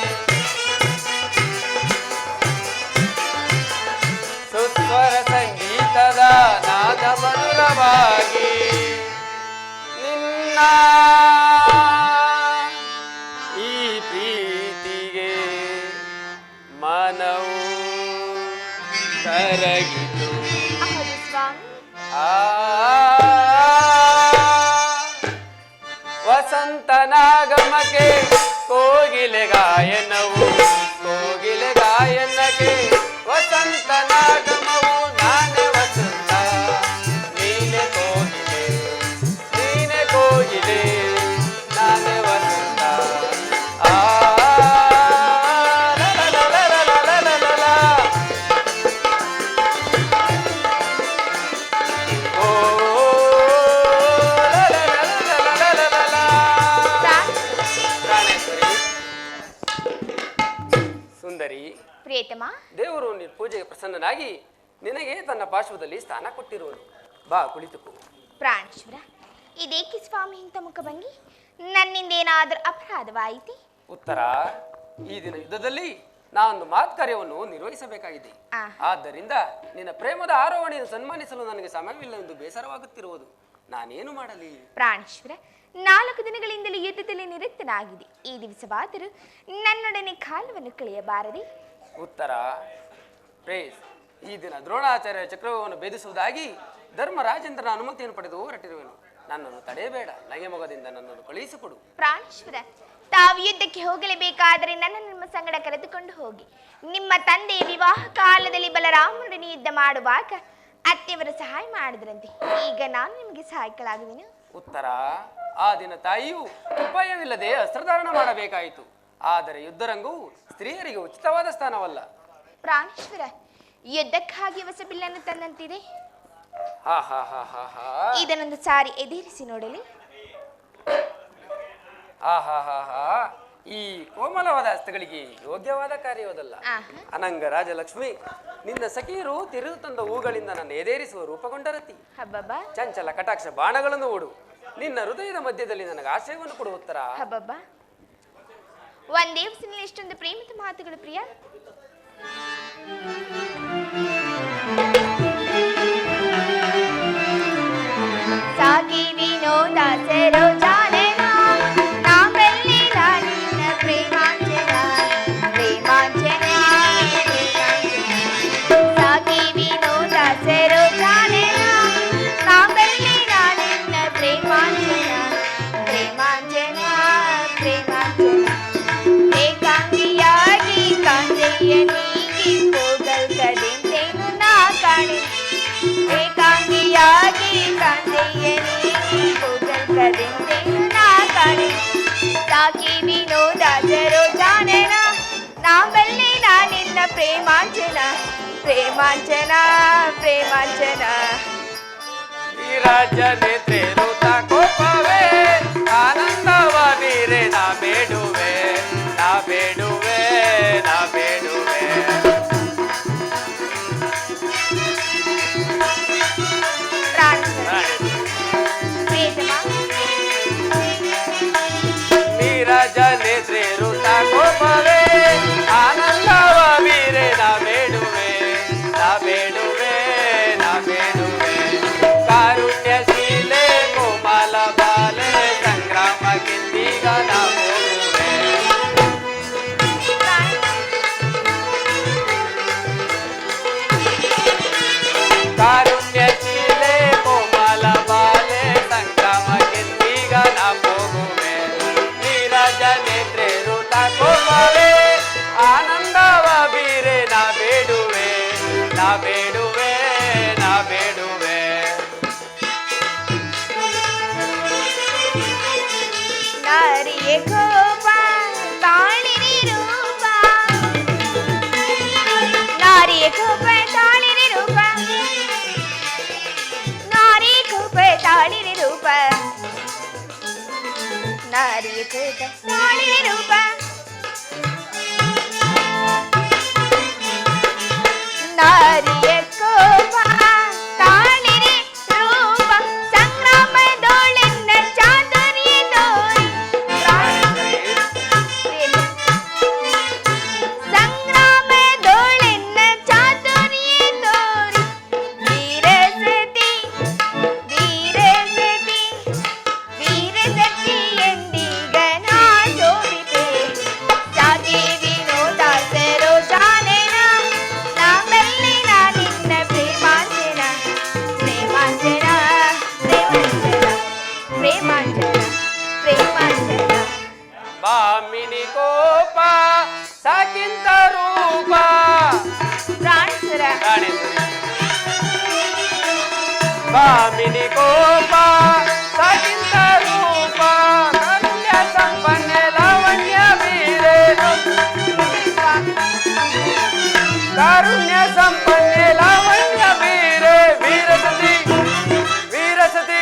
ಸುಸ್ವರ ಸಂಗೀತದ ನಾದ ಮಧುರವಾಗಿ ನಿನ್ನ ಈ ಪ್ರೀತಿಗೆ ಮನವು ಕರಗಿತು. ವಸಂತನಾಗಮಕ್ಕೆ ಕೋಗಿಲೆ ಗಾಯನವು ಕೋಗಿಲೆ ಗಾಯನಕ್ಕೆ ವಸಂತನಾಗಮವು. ನಾನೇ ವಸಂತ ನೀನೆ ಕೋಗಿಲೆ ನೀನೆ ಕೋಗಿಲೆ ನಾನೇ ವಸಂತ. ಆ ಸುಂದರಿ, ಪ್ರಿಯತಮ, ದೇವರು ನಿನ್ನ ಪೂಜೆಗೆ ಪ್ರಸನ್ನನಾಗಿ ನಿನಗೆ ತನ್ನ ಪಾರ್ಶ್ವದಲ್ಲಿ ಸ್ಥಾನ ಕೊಟ್ಟಿರುವನು. ಬಾ ಕುಳಿತುಕೋ. ಪ್ರಾಣೇಶ್ವರ, ಇದೇಕೆ ಸ್ವಾಮಿ ಇಂಥ ಮುಖಭಂಗಿ? ನನ್ನಿಂದೇನಾದರೂ ಅಪರಾಧವಾಯಿತೆ? ಉತ್ತರ, ಈ ದಿನ ಯುದ್ಧದಲ್ಲಿ ನಾನೊಂದು ಮಾತ್ಕಾರ್ಯವನ್ನು ನಿರ್ವಹಿಸಬೇಕಾಗಿದೆ. ಆದ್ದರಿಂದ ನಿನ್ನ ಪ್ರೇಮದ ಆರೋಹಣೆಯನ್ನು ಸನ್ಮಾನಿಸಲು ನನಗೆ ಸಮಯವಿಲ್ಲ ಎಂದು ಬೇಸರವಾಗುತ್ತಿರುವುದು. ನಾನೇನು ಮಾಡಲಿ? ಪ್ರಾಣೇಶ್ವರ, 4 ದಿನಗಳಿಂದಲೂ ಯುದ್ಧದಲ್ಲಿ ನಿರತನಾಗಿದೆ. ಈ ದಿವಸವಾದರೂ ನನ್ನೊಡನೆ ಕಾಲವನ್ನು ಕಳೆಯಬಾರದೆ? ಉತ್ತರ, ಪ್ರೇಸ್ ಈ ದಿನ ದ್ರೋಣಾಚಾರ್ಯ ಚಕ್ರವ್ಯೂಹವನ್ನು ಭೇದಿಸುವುದಾಗಿ ಧರ್ಮರಾಜೇಂದ್ರನ ಅನುಮತಿಯನ್ನು ಪಡೆದು ಹೊರಟಿರುವೆನು. ನನ್ನನ್ನು ತಡೆಯಬೇಡ, ನಗೆ ಮೊಗದಿಂದ ನನ್ನನ್ನು ಕಳುಹಿಸಿಕೊಡು. ಪ್ರಾಣೇಶ್ವರ, ತಾವು ಯುದ್ಧಕ್ಕೆ ಹೋಗಲೇಬೇಕಾದರೆ ನನ್ನ ನಿಮ್ಮ ಸಂಗಡ ಕರೆದುಕೊಂಡು ಹೋಗಿ. ನಿಮ್ಮ ತಂದೆಯ ವಿವಾಹ ಕಾಲದಲ್ಲಿ ಬಲರಾಮನೊಡನೆ ಯುದ್ಧ ಮಾಡುವಾಗ ಅತ್ತೆಯವರು ಸಹಾಯ ಮಾಡಿದ್ರಂತೆ. ಈಗ ನಾನು ನಿಮಗೆ ಸಹಾಯಕಳಾಗುವೆನು. ಉತ್ತರ, ಆ ದಿನ ತಾಯಿಯು ಉಪಾಯವಿಲ್ಲದೆ ಅಸ್ತ್ರಧಾರಣ ಮಾಡಬೇಕಾಯಿತು. ಆದರೆ ಯುದ್ಧರಂಗವು ಸ್ತ್ರೀಯರಿಗೆ ಉಚಿತವಾದ ಸ್ಥಾನವಲ್ಲ. ಪ್ರಾಣೇಶ್ವರ, ಯುದ್ಧಕ್ಕಾಗಿ ಹೊಸ ಬಿಲ್ಲನ್ನು ತಂದಂತಿದೆ. ಹಾ ಹಾ ಹಾ ಹಾ ಹಾ ಇದನ್ನೊಂದು ಸಾರಿ ಎದೇರಿಸಿ ನೋಡಲಿ. ಹಾ ಹಾ ಹಾ ಹಾ ಈ ಕೋಮಲವಾದ ಹಸ್ತಗಳಿಗೆ ಯೋಗ್ಯವಾದ ಕಾರ್ಯವದಲ್ಲ. ಅನಂಗ ರಾಜಲಕ್ಷ್ಮಿ, ನಿನ್ನ ಸಖಿಯರು ತಿರುದು ತಂದ ಹೂಗಳಿಂದ ನನ್ನ ಎದೇರಿಸುವ ರೂಪಗೊಂಡರತಿ. ಹಬ್ಬಬ್ಬ ಚಂಚಲ ಕಟಾಕ್ಷ ಬಾಣಗಳನ್ನು ಓಡು. ನಿನ್ನ ಹೃದಯದ ಮಧ್ಯದಲ್ಲಿ ನನಗೆ ಆಶ್ರಯವನ್ನು ಕೊಡು. ಉತ್ತರ, ಹಬ್ಬಬ್ಬ ಒಂದೇ ದಿವಸದಲ್ಲಿ ಎಷ್ಟೊಂದು ಪ್ರೇಮಿತ ಮಾತುಗಳು ಪ್ರಿಯ. ಸಾಗಿ ವಿನೋದ ಸರೋಜಾನನ ನಾವೆಲ್ಲಿ ನಿನ್ನ ಪ್ರೇಮಾಂಜನ ಪ್ರೇಮಾಂಜನ ಸಾಗಿ ವಿನೋದ ಸರೋಜಾನನ ನಾವೆಲ್ಲಿ ನಿನ್ನ ಪ್ರೇಮಾಂಜನ ಪ್ರೇಮಾಂಜನ ಪ್ರೇಮಾಂಜನ ಏಕಾಂಗಿಯಾಗಿ ಕಾಂತೆಯ ನೀಗಿ ಹೋಗಲ್ ಕಡೆಂತೇನು ನಾ ಕಾಣೆ ಏಕಾಂಗಿಯಾಗಿ ಕಾಂತೆಯ ನೀಗಿ ಹೋಗಲ್ ಕಡೆಂತೇನು ನಾ ಕಾಣೆ ಸಾಕಿ ವಿನೋದ ಸರೋಜಾನನ ನಾವಲ್ಲಿ ನಿನ್ನ ಪ್ರೇಮಾಂಜನ ಪ್ರೇಮಾಂಜನ ಪ್ರೇಮಾಂಜನ ಈ ರಾಜ್ಯ ನೇತ್ರೇರುತ ಕೋಪವೇ ಆನಂದವ ನೀರೆ ನಾ ಬೇಡುವೆ ನಾ ಬೇಡುವೆ ನಾ ಬೇಡುವೆ. ನೀರಜ ನೇತ್ರೇರುತ ಕೋಪವೇ ಆನಂದವ ವೀರೆ ನಾ ಬೇಡುವೆ ನಾ ಬೇಡುವೆ ನಾ ಬೇಡುವೆ. ಕಾರುಣ್ಯಶೀಲೆ ಕೋಮಲ ಬಾಲೆ ಸಂಗ್ರಾಮ ಕಿಂದೀಗ ನಾ ಹೋಗುವೆ. ಕಾರುಣ್ಯಶೀಲೆ ಕೋಮಲ ಬಾಲೆ ಸಂಗ್ರಾಮ ಕಿಂದೀಗ ನಾ ಹೋಗುವೆ. ನೀರಜ ನೇತ್ರೇರುತ ಕೋಪವೇ ಆನಂದವ ಬೀರೆ ನಾ ಬೇಡುವೆ ನಾ ಬೇಡುವೆ ನಾ ಬೇಡುವೆ. ನಾರಿಯ ಕೋಪ ತಾಳಿರಿ ರೂಪ ನಾರಿಯ ಕೋಪ ತಾಳಿರಿ ರೂಪ ನಾರಿ ಕೋಪ ತಾಳಿರಿ ರೂಪ ನಾರಿಯ ಕೋಪ ತಾಳಿರಿ ರೂಪ ನಾರಿಯ ಕೋಪ ತಾಳಿರಿ ರೂಪ ಸಂಗ್ರಾಮದೊಳೆನ್ನ ಚಾತುರ್ಯ ತೋರಿ ಸಂಗ್ರಾಮದೊಳೆನ್ನ ಚಾತುರ್ಯ ತೋರಿ ವೀರಸತಿ ವೀರಸತಿ ವೀರಸತಿ ಎಂದೀಗ ನಾ ಶೋಭಿತೆ ಸಾಗಿ ವಿನೋದ ಸರೋಜಾನನ ನಾವೆಲ್ಲಿ ನಿನ್ನ ಪ್ರೇಮಾಂಜನ ಪ್ರೇಮಾಂಜನ ಪ್ರೇಮಾಂಜನ ಪ್ರೇಮಾಂಜನ ಪ್ರೇಮಾಂಜನ ಬಾಮಿನಿ ಕೋಪ ಸಾಕಿಂತ ರೂಪ ಪ್ರಾಣೇಶ್ವರ ಬಾಮಿನಿ ಕೋಪ ಸಾಕಿಂತ ರೂಪ ಕಾರುಣ್ಯ ಸಂಪನ್ನ ಲಾವಣ್ಯ ವೀರೆ ಕಾರುಣ್ಯ ಸಂಪನ್ನ ಲಾವಣ್ಯ ವೀರೆ ವೀರಸತಿ ವೀರಸತಿ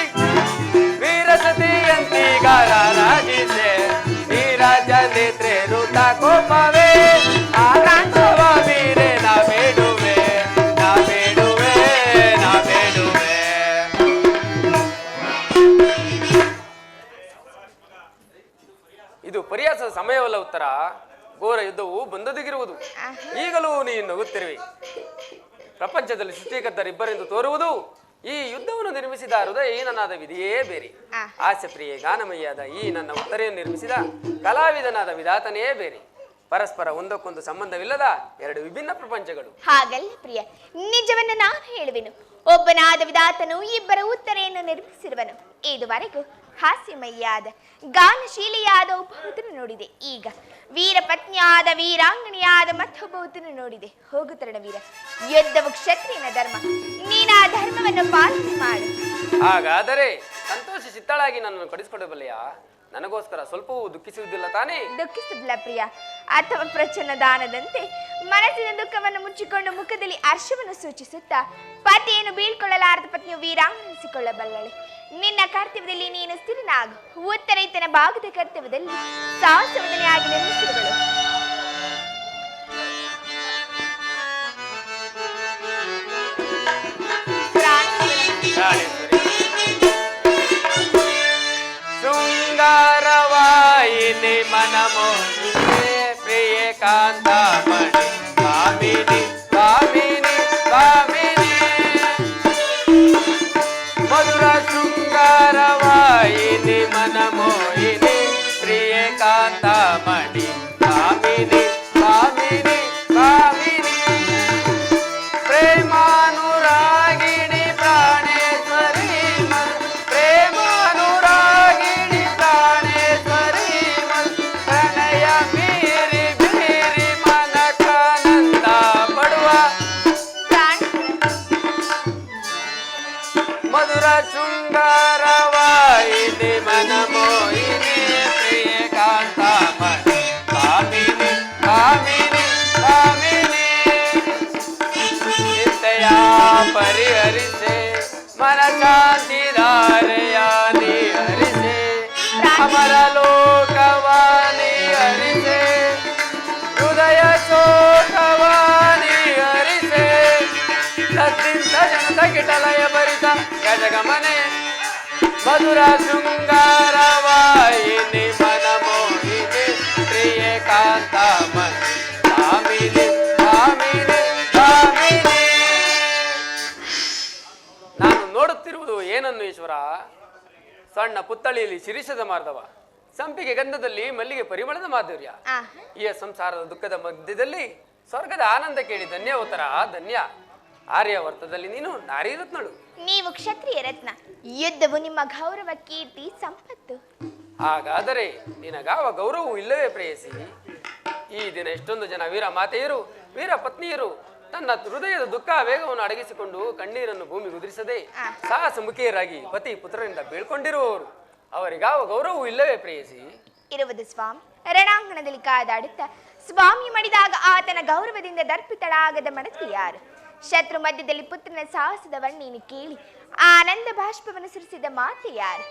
ವೀರಸತಿ ಅಂತೀಗ ರಾಜಿಸೆ. ನೀರಜ ನೇತ್ರೇರುತ ಕೋಪವೇ ಆನಂದವ ವೀರೆ ನಾ ಬೇಡುವೆ ನಾ ಬೇಡುವೆ ನಾ ಬೇಡುವೆ. ಇದು ಪರ್ಯಾಸದ ಸಮಯವಲ್ಲ. ಉತ್ತರ, ಘೋರ ಯುದ್ಧವು ಬಂದೊದಗಿರುವುದು. ಈಗಲೂ ನೀನು ನಗುತ್ತಿರುವೆ. ಪ್ರಪಂಚದಲ್ಲಿ ಸೃಷ್ಟಿಕರ್ತರಿಬ್ಬರೆಂದು ತೋರುವುದು ಈ ಯುದ್ಧವನ್ನು ನಿರ್ಮಿಸಿದ ಹೃದಯಹೀನನಾದ ವಿಧಿಯೇ ಬೇರೆ. ಹಾಸ್ಯಪ್ರಿಯೆ ಗಾನಮಯ್ಯಾದ ಈ ನನ್ನ ಉತ್ತರೆಯನ್ನು ನಿರ್ಮಿಸಿದ ಕಲಾವಿದನಾದ ವಿಧಾತನೇ ಬೇರೆ. ಪರಸ್ಪರ ಒಂದಕ್ಕೊಂದು ಸಂಬಂಧವಿಲ್ಲದ ಎರಡು ವಿಭಿನ್ನ ಪ್ರಪಂಚಗಳು. ಹಾಗಲ್ಲ ಪ್ರಿಯ, ನಿಜವನ್ನು ನಾನು ಹೇಳುವೆನು. ಒಬ್ಬನಾದ ವಿಧಾತನು ಇಬ್ಬರ ಉತ್ತರೆಯನ್ನು ನಿರ್ಮಿಸಿರುವನು. ಇದುವರೆಗೂ ಹಾಸ್ಯಮಯ್ಯಾದ ಗಾನಶೀಲಿಯಾದ ಒಬ್ಬ ಹುತನು ನೋಡಿದೆ. ಈಗ ವೀರಪತ್ನಿಯಾದ ವೀರಾಂಗಣಿಯಾದ ಮತ್ತೊಬ್ಬ ಹುತನು ನೋಡಿದೆ. ಹೋಗು ತರುಣವೀರ, ಯುದ್ಧವು ಕ್ಷತ್ರಿಯನ ಧರ್ಮ. ನೀನು ಆ ಧರ್ಮವನ್ನು ಪಾಲನೆ ಮಾಡು. ಹಾಗಾದರೆ ಸಂತೋಷ ಚಿತ್ತಳಾಗಿ ನನ್ನನ್ನು ಕಡಿಸಿಕೊಡಬಲ್ಲೆಯಾ? ನನಗೋಸ್ಕರ ಸ್ವಲ್ಪವೂ ದುಃಖಿಸುವುದಿಲ್ಲ ತಾನೇ? ದುಃಖಿಸುವುದಿಲ್ಲ ಪ್ರಿಯ. ಅಥವಾ ಪ್ರಚನ್ನ ದಾನದಂತೆ ಮನಸ್ಸಿನ ದುಃಖವನ್ನು ಮುಚ್ಚಿಕೊಂಡು ಮುಖದಲ್ಲಿ ಹರ್ಷವನ್ನು ಸೂಚಿಸುತ್ತಾ ಪತಿಯನ್ನು ಬೀಳ್ಕೊಳ್ಳಲಾರದ ಪತ್ನಿಯು ವೀರಾಂಗಣಿಸಿಕೊಳ್ಳಬಲ್ಲಳೆ. ನಿನ್ನ ಕರ್ತವ್ಯದಲ್ಲಿ ನೀನು ಸ್ಥಿರನಾಗು. ಉತ್ತರೈತನ ಭಾಗದ ಕರ್ತವ್ಯದಲ್ಲಿ ಸಾಹಸವದನೆಯಾಗಿ ನಿರ್ಮಿಸಿರುವಳು. ಶೃಂಗಾರವಾಯಿನಿ ಮನಮೋಹಿನಿ ಪ್ರಿಯ ಕಾಂತಾಮಣಿ ಕಾಮಿನಿ ಕಾಮಿನಿ ಕಾಮಿನಿ ಮಧುರ ಶೃಂಗಾರವಾಯಿನಿ ಮನಮೋಹಿನಿ ಪ್ರಿಯ ಕಾಂತಾಮಣಿ ಕಾಮಿನಿ ಕಾಮಿನಿ ಕಾಮಿನಿ ಪ್ರೇಮಾನುರಾಗಿಣಿ ಪ್ರಾಣೇಶ್ವರಿ ಪ್ರೇಮಾನುರಾಗಿಣಿ ಪ್ರಾಣೇಶ್ವರಿ ಪ್ರಣಯ ಬೀರಿ ಬೀರಿ ಮನಕಾನಂದ ಪಡುವ ಮಧುರ ಶೃಂಗಾರವಾಯಿನಿ ಮನಮೋಹಿನಿ ಪ್ರಿಯ ಕಾಂತಾಮಣಿ ಕಾಮಿನಿ ಕಾಮಿನಿ ಕಾಮಿನಿ ಚಿಂತೆಯ ಪರಿಹರಿಸೆ ಮನ ಶಾಂತಿಧಾರೆಯಾನಿ ಹರಿಸೆ ಅಮರ ಲೋಕವಾನಿ ಹರಿಸೆ ಹೃದಯ ಶೋಕವಾನಿ ಹರಿಸೆ ತದ್ದಿಂತ ಜನತ ಕಿಟಲಯ ಭರಿತ ಗಜಗಮನೆ ಮಧುರ ಶೃಂಗಾರವಾಯಿನಿ ಮನಮೋಹಿನಿ ಪ್ರಿಯ ಕಾಂತಾಮಣಿ ಕಾಮಿನಿ ಕಾಮಿನಿ ಕಾಮಿನಿ. ನಾನು ನೋಡುತ್ತಿರುವುದು ಏನನ್ನು ಈಶ್ವರ? ಸಣ್ಣ ಪುತ್ತಳಿಯಲ್ಲಿ ಶಿರೀಷದ ಮಾರ್ಧವ, ಸಂಪಿಗೆ ಗಂಧದಲ್ಲಿ ಮಲ್ಲಿಗೆ ಪರಿಮಳದ ಮಾಧುರ್ಯ. ಈ ಸಂಸಾರದ ದುಃಖದ ಮಧ್ಯದಲ್ಲಿ ಸ್ವರ್ಗದ ಆನಂದ ಕೇಳಿ ಧನ್ಯವತರ ಧನ್ಯ. ಆರ್ಯವರ್ತದಲ್ಲಿ ನೀನು ನಾರಿ ರತ್ನಳು. ನೀವು ಕ್ಷತ್ರಿಯ ರತ್ನ. ಯುದ್ಧವು ನಿಮ್ಮ ಗೌರವ, ಕೀರ್ತಿ, ಸಂಪತ್ತು. ಹಾಗಾದರೆ ನಿನಗಾವ ಗೌರವವು ಇಲ್ಲವೇ ಪ್ರೇಯಸಿ? ಈ ದಿನ ಎಷ್ಟೊಂದು ಜನ ವೀರ ಮಾತೆಯರು ವೀರ ಪತ್ನಿಯರು ತನ್ನ ಹೃದಯದ ದುಃಖ ವೇಗವನ್ನು ಅಡಗಿಸಿಕೊಂಡು ಕಣ್ಣೀರನ್ನು ಭೂಮಿ ಉದುರಿಸದೆ ಸಾಹಸ ಮುಖಿಯರಾಗಿ ಪತಿ ಪುತ್ರರಿಂದ ಬೀಳ್ಕೊಂಡಿರುವವರು, ಅವರಿಗಾವ ಗೌರವವು ಇಲ್ಲವೇ ಪ್ರೇಯಸಿ? ಇರುವುದು ಸ್ವಾಮಿ. ರಣಾಂಗಣದಲ್ಲಿ ಕಾದಾಡುತ್ತಾ ಸ್ವಾಮಿ ಮಡಿದಾಗ ಆತನ ಗೌರವದಿಂದ ದರ್ಪಿತಳಾಗದ ಮಡತಿ ಯಾರು? ಶತ್ರು ಮಧ್ಯದಲ್ಲಿ ಪುತ್ರನ ಸಾಹಸದ ವರ್ಣೀನಿ ಕೇಳಿ ಆನಂದ ಬಾಷ್ಪವನ್ನು ಸುರಿಸಿದ ಮಾತೆ ಯಾರು?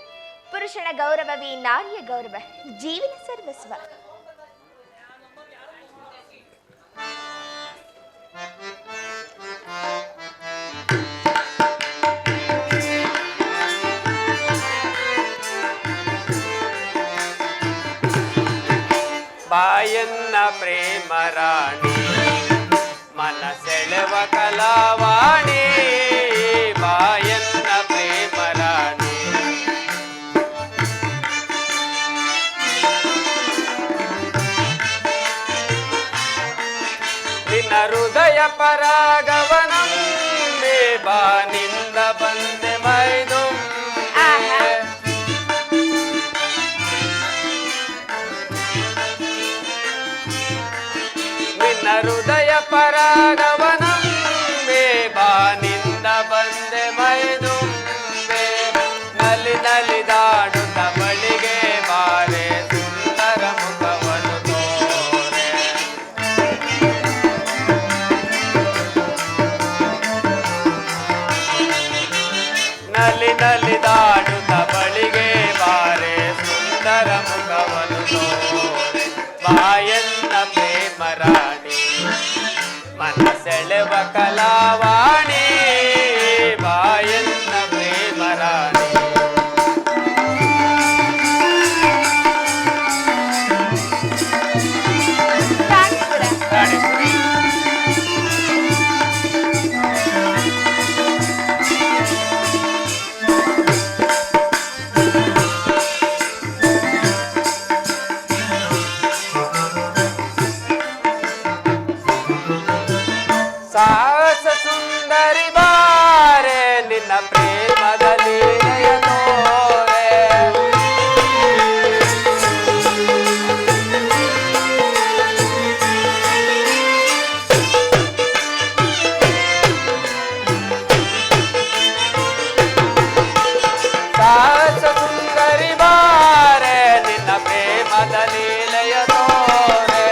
ಪುರುಷನ ಗೌರವವೇ ನಾರಿಯ ಗೌರವ, ಜೀವನ ಸರ್ವಸ್ವ. ಬಾಯನ್ನ ಪ್ರೇಮ ರಾಣಿ ಮನಸೆಳೆವ ಕಲಾವಾಣಿ, ಬಾಯನ್ನ ಪ್ರೇಮ ರಾಣಿ ನಿನ್ನ ಹೃದಯ ಪರಾಗವನಂ ಬಾನಿಂದ ಬಂದೆ ಮೈದು ನಿನ್ನ ಹೃದಯ ಪರಾಗವನಂ ಬಾನಿಂದ ಬಂದೆ ಮೈದು ನಲಿ ನಲಿದಾಡುತ್ತ ಬಳಿಗೆ ಬಾರೆ ಸುಂದರ ಮುಖವನ್ನು ತೋರೆ ನಲಿ ನಲಿದಾಡುತ್ತ ಬಳಿಗೆ ಬಾರೆ ಸುಂದರ ಮುಖವನ್ನು ತೋರೆ ಬಾಯನ್ನ ಪ್ರೇಮ ರಾಣಿ ಮನಸೆಳೆವ ಕಲಾವಾಣಿ, ಬಾಯನ್ನ ಪ್ರೇಮ ರಾಣಿ. ಸಾಸ ಸುಂದರಿ ಬಾರೆ ನಿನ್ನ ಪ್ರೇಮದ ಲೀಲೆಯ ತೋರೆ ಸಾಸ ಸುಂದರಿ ಬಾರೆ ನಿನ್ನ ಪ್ರೇಮದ ಲೀಲೆಯ ತೋರೆ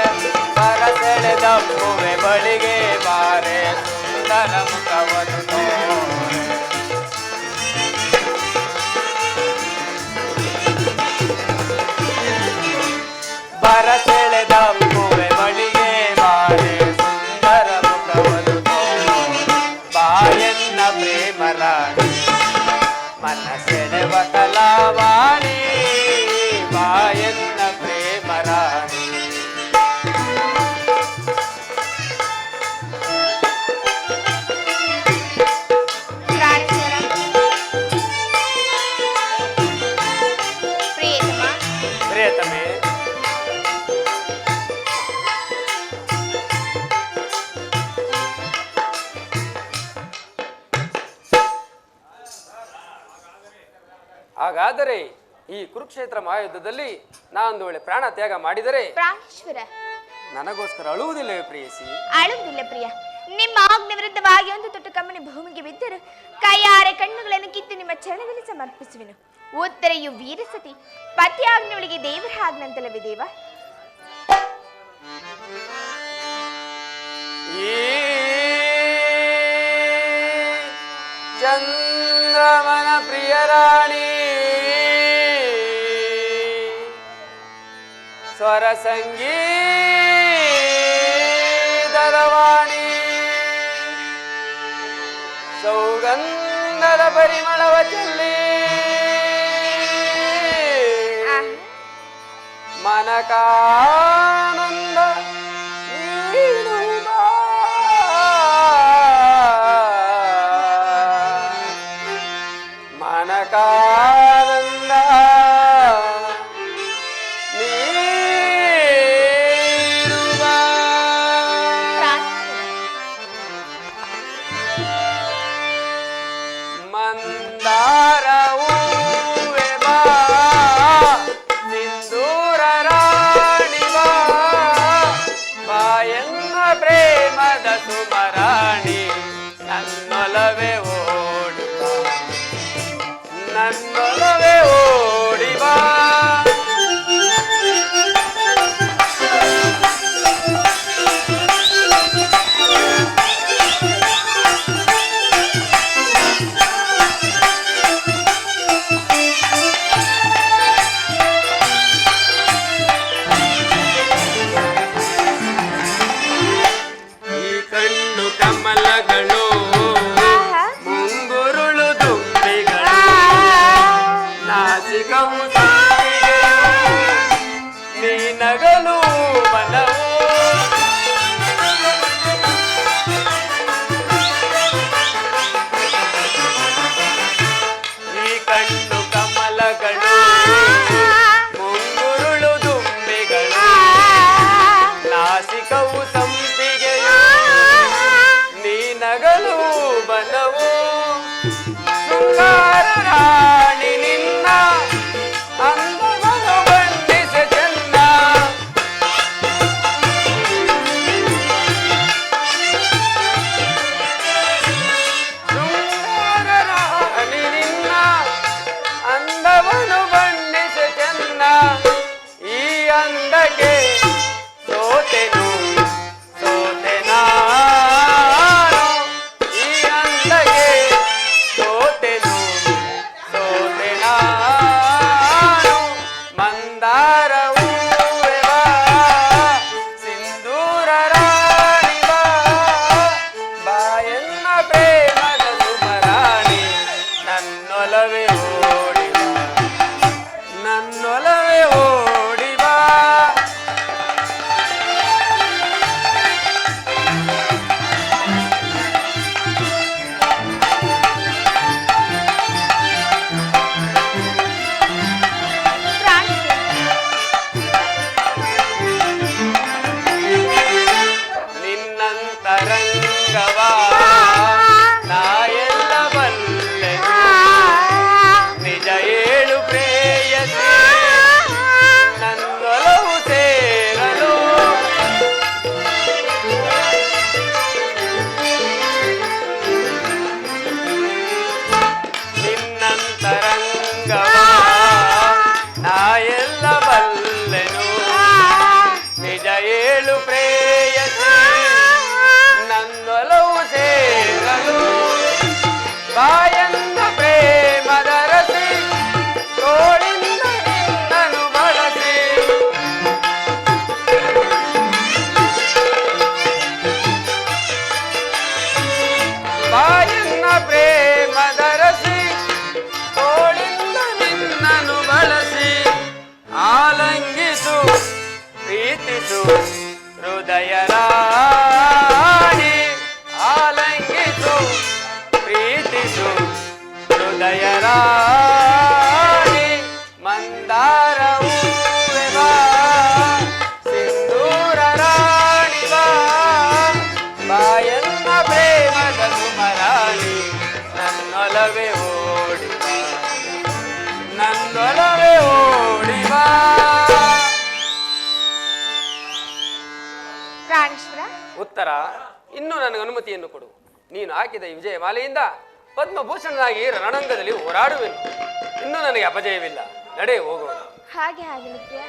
ಬರಸೆಳೆದಪ್ಪುವೆ ಬಳಿಗೆ ಬಾರೆ ಸುಂದರ ಮುಖವನ್ನು ತೋರೆ ಬರಸೆಳೆದಪ್ಪುವೆ ಬಳಿಗೆ ಬಾರೆ ಸುಂದರ ಮುಖವನ್ನು ತೋರೆ ಬಾಯನ್ನ ಪ್ರೇಮರಾಣಿ ಮನಸೆಳೆವ ಕಲಾವಾಣಿ ಬಾಯನ್ನ ಪ್ರೇಮರಾಣಿ ಪ್ರಾಣೇಶ್ವರ ಪ್ರಿಯತಮ ಪ್ರಿಯತಮೆ ಹಾಗಾದರೆ ಈ ಕುರುಕ್ಷೇತ್ರ ಮಹಾಯುದ್ಧದಲ್ಲಿ ನಾನೊಂದು ವೇಳೆ ಪ್ರಾಣ ತ್ಯಾಗ ಮಾಡಿದರೆ ಪ್ರಾಣೇಶ್ವರ ನನಗೋಸ್ಕರ ಅಳುವುದಿಲ್ಲವೇ ಪ್ರೇಯಸಿ? ಅಳುವುದಿಲ್ಲ ಪ್ರಿಯ. ನಿಮ್ಮ ಆಜ್ಞೆ ವಿರುದ್ಧವಾಗಿ ಒಂದು ತೊಟ್ಟು ಕಮ್ಮನಿ ಭೂಮಿಗೆ ಬಿದ್ದರು ಕೈಯಾರೆ ಕಣ್ಣುಗಳನ್ನು ಕಿತ್ತು ನಿಮ್ಮ ಚರಣದಲ್ಲಿ ಸಮರ್ಪಿಸುವೆನು. ಉತ್ತರೆಯು ವೀರಸತಿ ಪತಿ ಆಜ್ಞೆಯೊಳಗೆ ದೇವರ ಆಜ್ಞಂತಲವೇ ದೇವ. ಈ ಚಂದ್ರಮನ ಪ್ರಿಯರಾಣಿ ಸ್ವರ ಸಂಗೀತರವಾಣಿ ಸೌಗಂಧದ ಪರಿಮಳವ ಚೆಲ್ಲಿ ಮನಕಾನಂದ ನೀಡುವ ಮನಕಾನಂದ ನೀಡುವ ಮಂದಾರ ಹೂವೆ ಬಾ ಸಿಂಧೂರ ರಾಣಿ ಬಾ ಬಾಯನ್ನ ಪ್ರೇಮದ ಸುಮರಾಣಿ ನನ್ನೊಲವೇ ಓಡಿ ಬಾ ನನ್ನೊಲವೇ ಓಡಿ ಬಾ ಈ ಕಣ್ಣು ಕಮಲಗಳು ಮುಂಗುರುಳು ದುಂಬಿಗಳು ನಾಸಿಕವು ನೀ ನಗಲು ಬಲವು ಈ ಕಣ್ಣು ಕಮಲಗಳು ಮುಂಗುರುಳು ದುಂಬಿಗಳು ನಾಸಿಕವು ಸಂಪಿಗೆಯು ನೀ ನಗಲು ಬಲವು ಶೃಂಗಾರ ರಾಣಿ ನಿನ್ನ ಅಂದವನ್ನು ಬಣ್ಣಿಸೆ ಚೆನ್ನ ಶೃಂಗಾರ ರಾಣಿ ನಿನ್ನ ಅಂದವನ್ನು ಬಣ್ಣಿಸೆ ಚೆನ್ನ ಈ ಅಂದಕ್ಕೆ ಸೋತೆನು ಸೋತೆ ನಾನು ಈ ಅಂದಕ್ಕೆ ಸೋತೆನು ಸೋತೆ ನಾನು ಮಂದಾರ ಹೂವೆ ಬಾ ಸಿಂಧೂರ ರಾಣಿ ಬಾ ಬಾಯನ್ನ ಪ್ರೇಮದ ಸುಮರಾಣಿ ನನ್ನೊಲವೇ ಓಡಿ ಬಾ ನನ್ನೊಲವೇ ಓಡಿ ಬಾ ನಿನ್ನಂತರಂಗವಾ ಬಾಯನ್ನ ಪ್ರೇಮದರಸಿ ತೋಳಿಂದ ನಿನ್ನನ್ನು ಬಳಸಿ ಆಲಂಗಿಸು ಪ್ರೀತಿಸು ಹೃದಯ ರಾಣಿ ಆಲಂಗಿಸು ಪ್ರೀತಿಸು ಹೃದಯ ರಾಣಿ ಮಂದಾರ ಹೂವೆ ಬಾ ಸಿಂಧೂರ ರಾಣಿ ಬಾ ಬಾಯನ್ನ ಪ್ರೇಮದ ಸುಮರಾಣಿ ನನ್ನೊಲವೇ ಓಡಿ ಬಾ ನನ್ನೊಲವೇ ಓಡಿ ಬಾ. ಪ್ರಾಣೇಶ್ವರ, ಉತ್ತರ, ಇನ್ನೂ ನನಗೆ ಅನುಮತಿಯನ್ನು ಕೊಡು. ನೀನು ಹಾಕಿದ ಈ ವಿಜಯ ಮಾಲೆಯಿಂದ ಪದ್ಮಭೂಷಣನಾಗಿ ರಣರಂಗದಲ್ಲಿ ಹೋರಾಡುವೆನು. ಇನ್ನೂ ನನಗೆ ಅಪಜಯವಿಲ್ಲ. ನಡೆ ಹೋಗೋಣ. ಹಾಗೆ ಆಗಲಿ ಪ್ರಿಯ.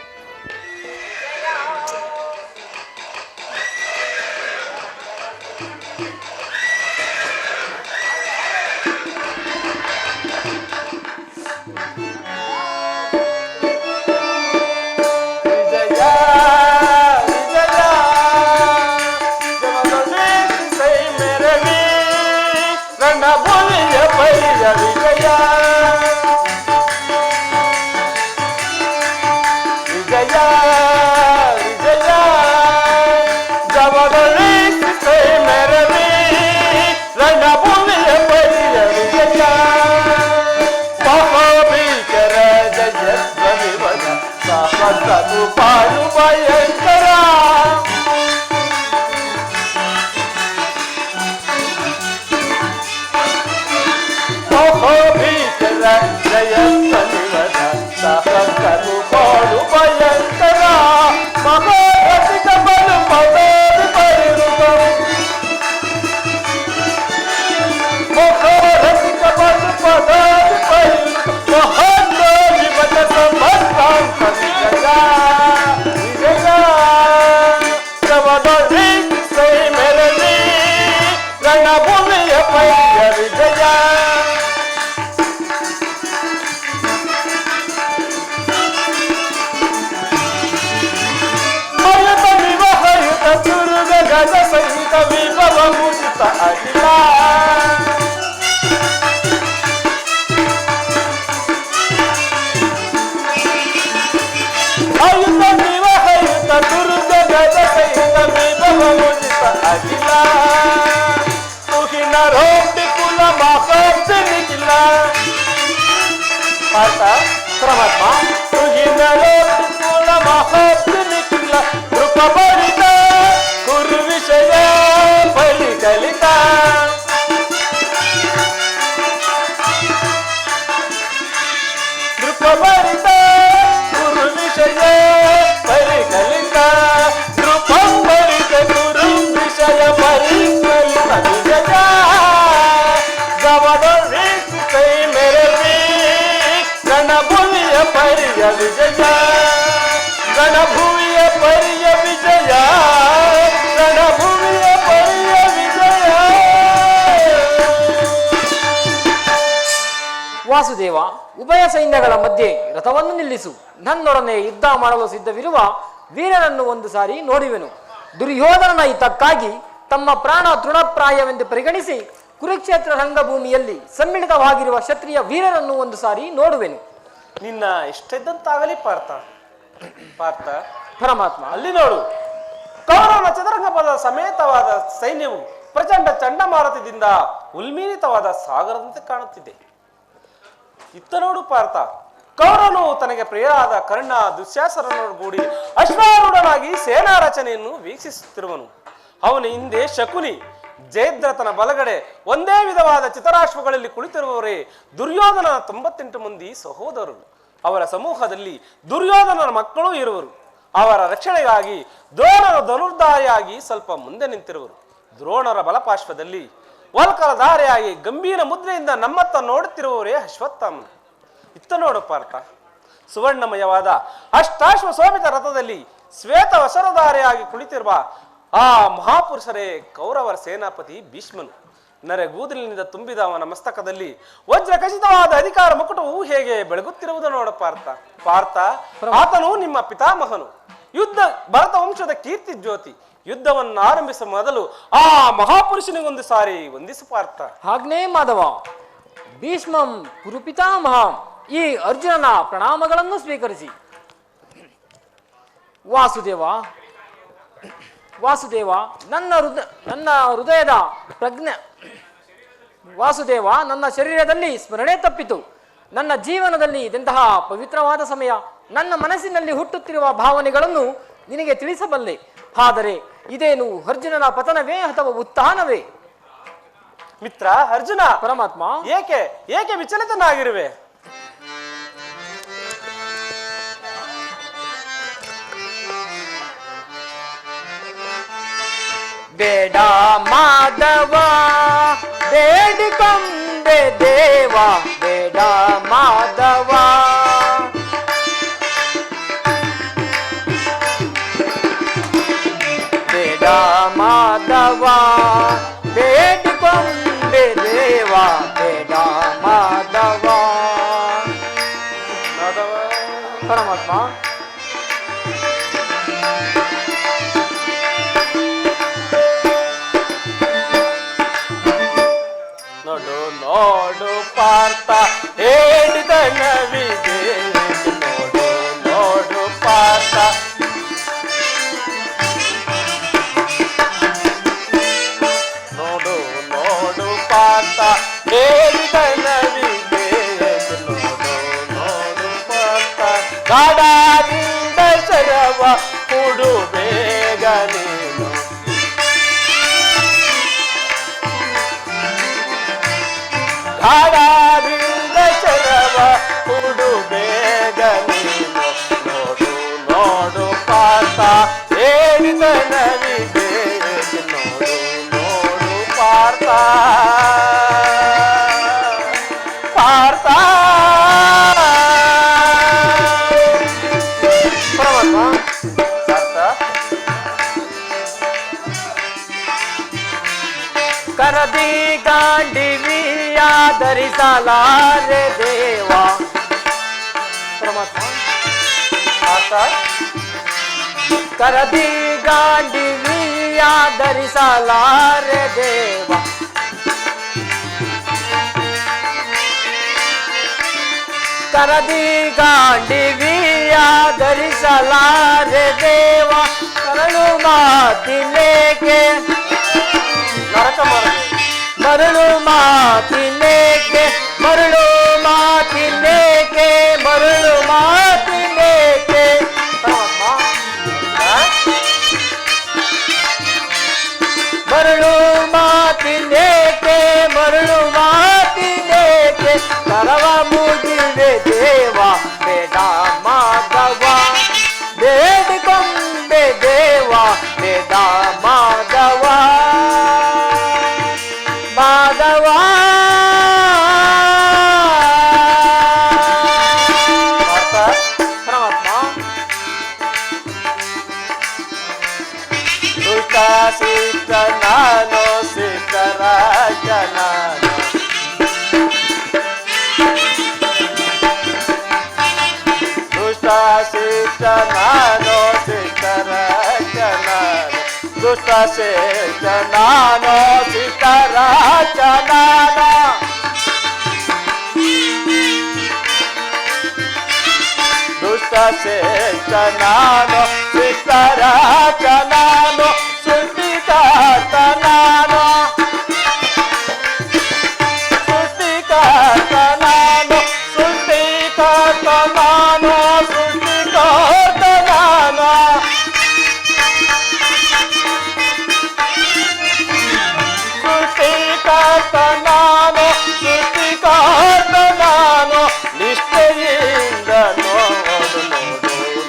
ಪಾಲು ಭಯಂಕರ ಭೀಕರ ಜಯಂತ ನಿವದ ಸಹಕರು ಪಾಲು ಭಯಂಕರ ಮಹಾರಥಿಕ ಬಲು ಪದಾರಿ ಪರಿರುತ ಮಹಾರಥಿಕ ಬಲು ಪದಾರಿ ಪರಿರುತ ಮಹಾನ್ ಮತ ಸಮರ್ಥ ರಣಭೂಮಿಯ ಪೈಯ ವಿಜಯ. ಮಯತ ವಿವಹಯುತ ದುರ್ಗ ಗಜ ಸಹಿತ ವಿಭವ ಮುದಿತ ಅಖಿಲ ಅಯುತ ವಿವಹಯುತ ದುರ್ಗ ಗಜ ಸಹಿತ ವಿಭವ ಮುದಿತ ಅಖಿಲ रोटी कुल माखत निकला पाता परमात्मा तुहिन रोटी कुल माखत निकला कृपा बरिता कुरु विषय फली कलिता कृपा बरिता कुरु विषय फली कलिता कृपा बरिता कुरु विषय फली कलिता ರಣಭೂಮಿಯ ಪರಿಯ ವಿಜಯ ರಣಭೂಮಿಯ ಪರಿಯ ವಿಜಯ ರಣಭೂಮಿಯ ಪರಿಯ ವಿಜಯ. ವಾಸುದೇವ, ಉಭಯ ಸೈನ್ಯಗಳ ಮಧ್ಯೆ ರಥವನ್ನು ನಿಲ್ಲಿಸು. ನನ್ನೊಡನೆ ಯುದ್ಧ ಮಾಡಲು ಸಿದ್ಧವಿರುವ ವೀರರನ್ನು ಒಂದು ಸಾರಿ ನೋಡುವೆನು. ದುರ್ಯೋಧನನ ಹಿತಕ್ಕಾಗಿ ತಮ್ಮ ಪ್ರಾಣ ತೃಣಪ್ರಾಯವೆಂದು ಪರಿಗಣಿಸಿ ಕುರುಕ್ಷೇತ್ರ ರಂಗಭೂಮಿಯಲ್ಲಿ ಸಮ್ಮಿಳಿತವಾಗಿರುವ ಕ್ಷತ್ರಿಯ ವೀರರನ್ನು ಒಂದು ಸಾರಿ ನೋಡುವೆನು. ನಿನ್ನ ಇಷ್ಟದಂತಾಗಲಿ ಪಾರ್ಥ. ಪಾರ್ಥ, ಪರಮಾತ್ಮ, ಅಲ್ಲಿ ನೋಡು, ಕೌರವನ ಚದುರಂಗ ಪದ ಸಮೇತವಾದ ಸೈನ್ಯವು ಪ್ರಚಂಡ ಚಂಡಮಾರುತದಿಂದ ಉಲ್ಮೀಲಿತವಾದ ಸಾಗರದಂತೆ ಕಾಣುತ್ತಿದೆ. ಇತ್ತ ನೋಡು ಪಾರ್ಥ, ಕೌರವನು ತನಗೆ ಪ್ರಿಯರಾದ ಕರ್ಣ ದುಶ್ಯಾಸರನೊಡಗೂಡಿ ಅಶ್ವಾರೂಢನಾಗಿ ಸೇನಾ ರಚನೆಯನ್ನು ವೀಕ್ಷಿಸುತ್ತಿರುವನು. ಅವನ ಹಿಂದೆ ಶಕುನಿ, ಜಯದ್ರಥನ ಬಲಗಡೆ ಒಂದೇ ವಿಧವಾದ ಚಿತರಾಶ್ವಗಳಲ್ಲಿ ಕುಳಿತಿರುವವರೇ ದುರ್ಯೋಧನನ 98 ಮಂದಿ ಸಹೋದರರು. ಅವರ ಸಮೂಹದಲ್ಲಿ ದುರ್ಯೋಧನನ ಮಕ್ಕಳು ಇರುವರು. ಅವರ ರಕ್ಷಣೆಗಾಗಿ ದ್ರೋಣರ ಧನುರ್ಧಾರಿಯಾಗಿ ಸ್ವಲ್ಪ ಮುಂದೆ ನಿಂತಿರುವರು. ದ್ರೋಣರ ಬಲಪಾರ್ಶ್ವದಲ್ಲಿ ವಲ್ಕಲಧಾರೆಯಾಗಿ ಗಂಭೀರ ಮುದ್ರೆಯಿಂದ ನಮ್ಮತ್ತ ನೋಡುತ್ತಿರುವವರೇ ಅಶ್ವತ್ಥಾಮ. ಇತ್ತ ನೋಡು ಪಾರ್ಥ, ಸುವರ್ಣಮಯವಾದ ಅಷ್ಟಾಶ್ವ ಶೋಭಿತ ರಥದಲ್ಲಿ ಶ್ವೇತ ವಸರಧಾರೆಯಾಗಿ ಕುಳಿತಿರುವ ಆ ಮಹಾಪುರುಷರೇ ಕೌರವರ ಸೇನಾಪತಿ ಭೀಷ್ಮನು. ನರೆಗೂದಲಿನಿಂದ ತುಂಬಿದ ಅವನ ಮಸ್ತಕದಲ್ಲಿ ವಜ್ರ ಖಚಿತವಾದ ಅಧಿಕಾರ ಮುಕುಟವು ಹೇಗೆ ಬೆಳಗುತ್ತಿರುವುದು ನೋಡ ಪಾರ್ಥ. ಪಾರ್ಥ, ಆತನು ನಿಮ್ಮ ಪಿತಾಮಹನು. ಯುದ್ಧ ಭರತ ವಂಶದ ಕೀರ್ತಿ ಜ್ಯೋತಿ. ಯುದ್ಧವನ್ನು ಆರಂಭಿಸುವ ಮೊದಲು ಆ ಮಹಾಪುರುಷನಿಗೊಂದು ಸಾರಿ ವಂದಿಸು ಪಾರ್ಥ. ಆಗ್ನೇ ಮಾಧವ. ಭೀಷ್ಮಂ ಕುರುಪಿತಾಮಹ. ಈ ಅರ್ಜುನನ ಪ್ರಣಾಮಗಳನ್ನು ಸ್ವೀಕರಿಸಿ. ವಾಸುದೇವ ನನ್ನ ಹೃದಯದ ಪ್ರಜ್ಞೆ. ವಾಸುದೇವ, ನನ್ನ ಶರೀರದಲ್ಲಿ ಸ್ಮರಣೆ ತಪ್ಪಿತು. ನನ್ನ ಜೀವನದಲ್ಲಿ ಇದೆಂತಹ ಪವಿತ್ರವಾದ ಸಮಯ. ನನ್ನ ಮನಸ್ಸಿನಲ್ಲಿ ಹುಟ್ಟುತ್ತಿರುವ ಭಾವನೆಗಳನ್ನು ನಿನಗೆ ತಿಳಿಸಬಲ್ಲೆ. ಆದರೆ ಇದೇನು ಅರ್ಜುನನ ಪತನವೇ ಅಥವಾ ಉತ್ಥಾನವೇ? ಮಿತ್ರ ಅರ್ಜುನ, ಪರಮಾತ್ಮ, ಏಕೆ ವಿಚಲಿತನಾಗಿರುವೆ? ಬೇಡ ಮಾಧವ ಬೇಡಿಕೊಂಡೆ ದೇವ, ಬೇಡ ಮಾಧವ. ಬೇಡ ಮಾಧವ ಬೇಡಿಕೊಂಡೆ ದೇವ, ಬೇಡ ಮಾಧವ. ಪರಮಾತ್ಮ, ನೋಡು ಪಾರ್ಥ ಹೇಳಿದ ನವಿದೆ, ನೋಡು ಪಾರ್ಥ. ನೋಡು ಪಾರ್ಥ ಹೇಳಿದ ನವಿದೆ, ನೋಡು ಪಾರ್ಥ. ಗಾಢದಿಂದ ಶರವ ಕೊಡು ಬೇಗ ನೀನು. ಗಾಢದಿಂದ ಶರವ ಕೊಡು ಬೇಗ ನೀನು. ನೋಡು ಪಾರ್ಥ ಹೇಳಿದ ನವಿದೆ, ನೋಡು ಪಾರ್ಥ. ಪಾರ್ಥ ಪರಮಾತ್ಮ, ಪಾರ್ಥ. ಕರದಿ ಗಾಂಡಿವಿಯ ಧರಿಸಲಾರೆ ದೇವ. ಪರಮಾತ್ಮ, ಪಾರ್ಥ. ಕರದಿ ಗಾಂಡಿವಿಯ ಧರಿಸಲಾರೆ ದೇವ. ಕರದಿ ಗಾಂಡಿವಿಯ ಧರಿಸಲಾರೆ ದೇವ. ಕರಳು ಮಾತಿನೇಕೆ ನರಕ ಮರಳು ಮಾತಿನೇಕೆ, ಮರಳು ಮಾತಿನೇಕೆ, ಮರಳು ಮಾತಿನೇಕೆ. ಮರಳು ಮಾತಿನೇಕೆ, ಮರಳು ಮಾತಿನೇಕೆ. ಕರವ ಮುಗಿವೆ ದೇವ, ಬೇಡ ಮಾಧವ ಬೇಡಿಕೊಂಡೆ ದೇವ, ಬೇಡ ಮಾಧವ. ಮಾಧವ ಪರಮಾತ್ಮ, ದುಷ್ಟ ಸಿಕ್ಕ ನಾನು ಸಿಕ್ಕರಾಜ ನಾನು. ದುಷ್ಟ ಸಿಕ್ಕ ನಾನು ಸಿಕ್ಕರಾಜ ನಾನು. ದುಷ್ಟ ಸಿಕ್ಕ ನಾನು ಸಿಕ್ಕರಾಜ ನಾನು. ದುಷ್ಟ ಸಿಕ್ಕ ನಾನು ಸಿಕ್ಕರಾಜ ನಾನು. ಸೃಷ್ಟಿಕರ್ತ ನಾನು, ಸೃಷ್ಟಿಕರ್ತ ನಾನು, ಸೃಷ್ಟಿಕರ್ತ ನಾನು, ಸೃಷ್ಟಿಕರ್ತ ನಾನು. ಸೃಷ್ಟಿಕರ್ತ ನಾನು, ಸೃಷ್ಟಿಕರ್ತ ನಾನು. ನಿಷ್ಠೆಯಿಂದ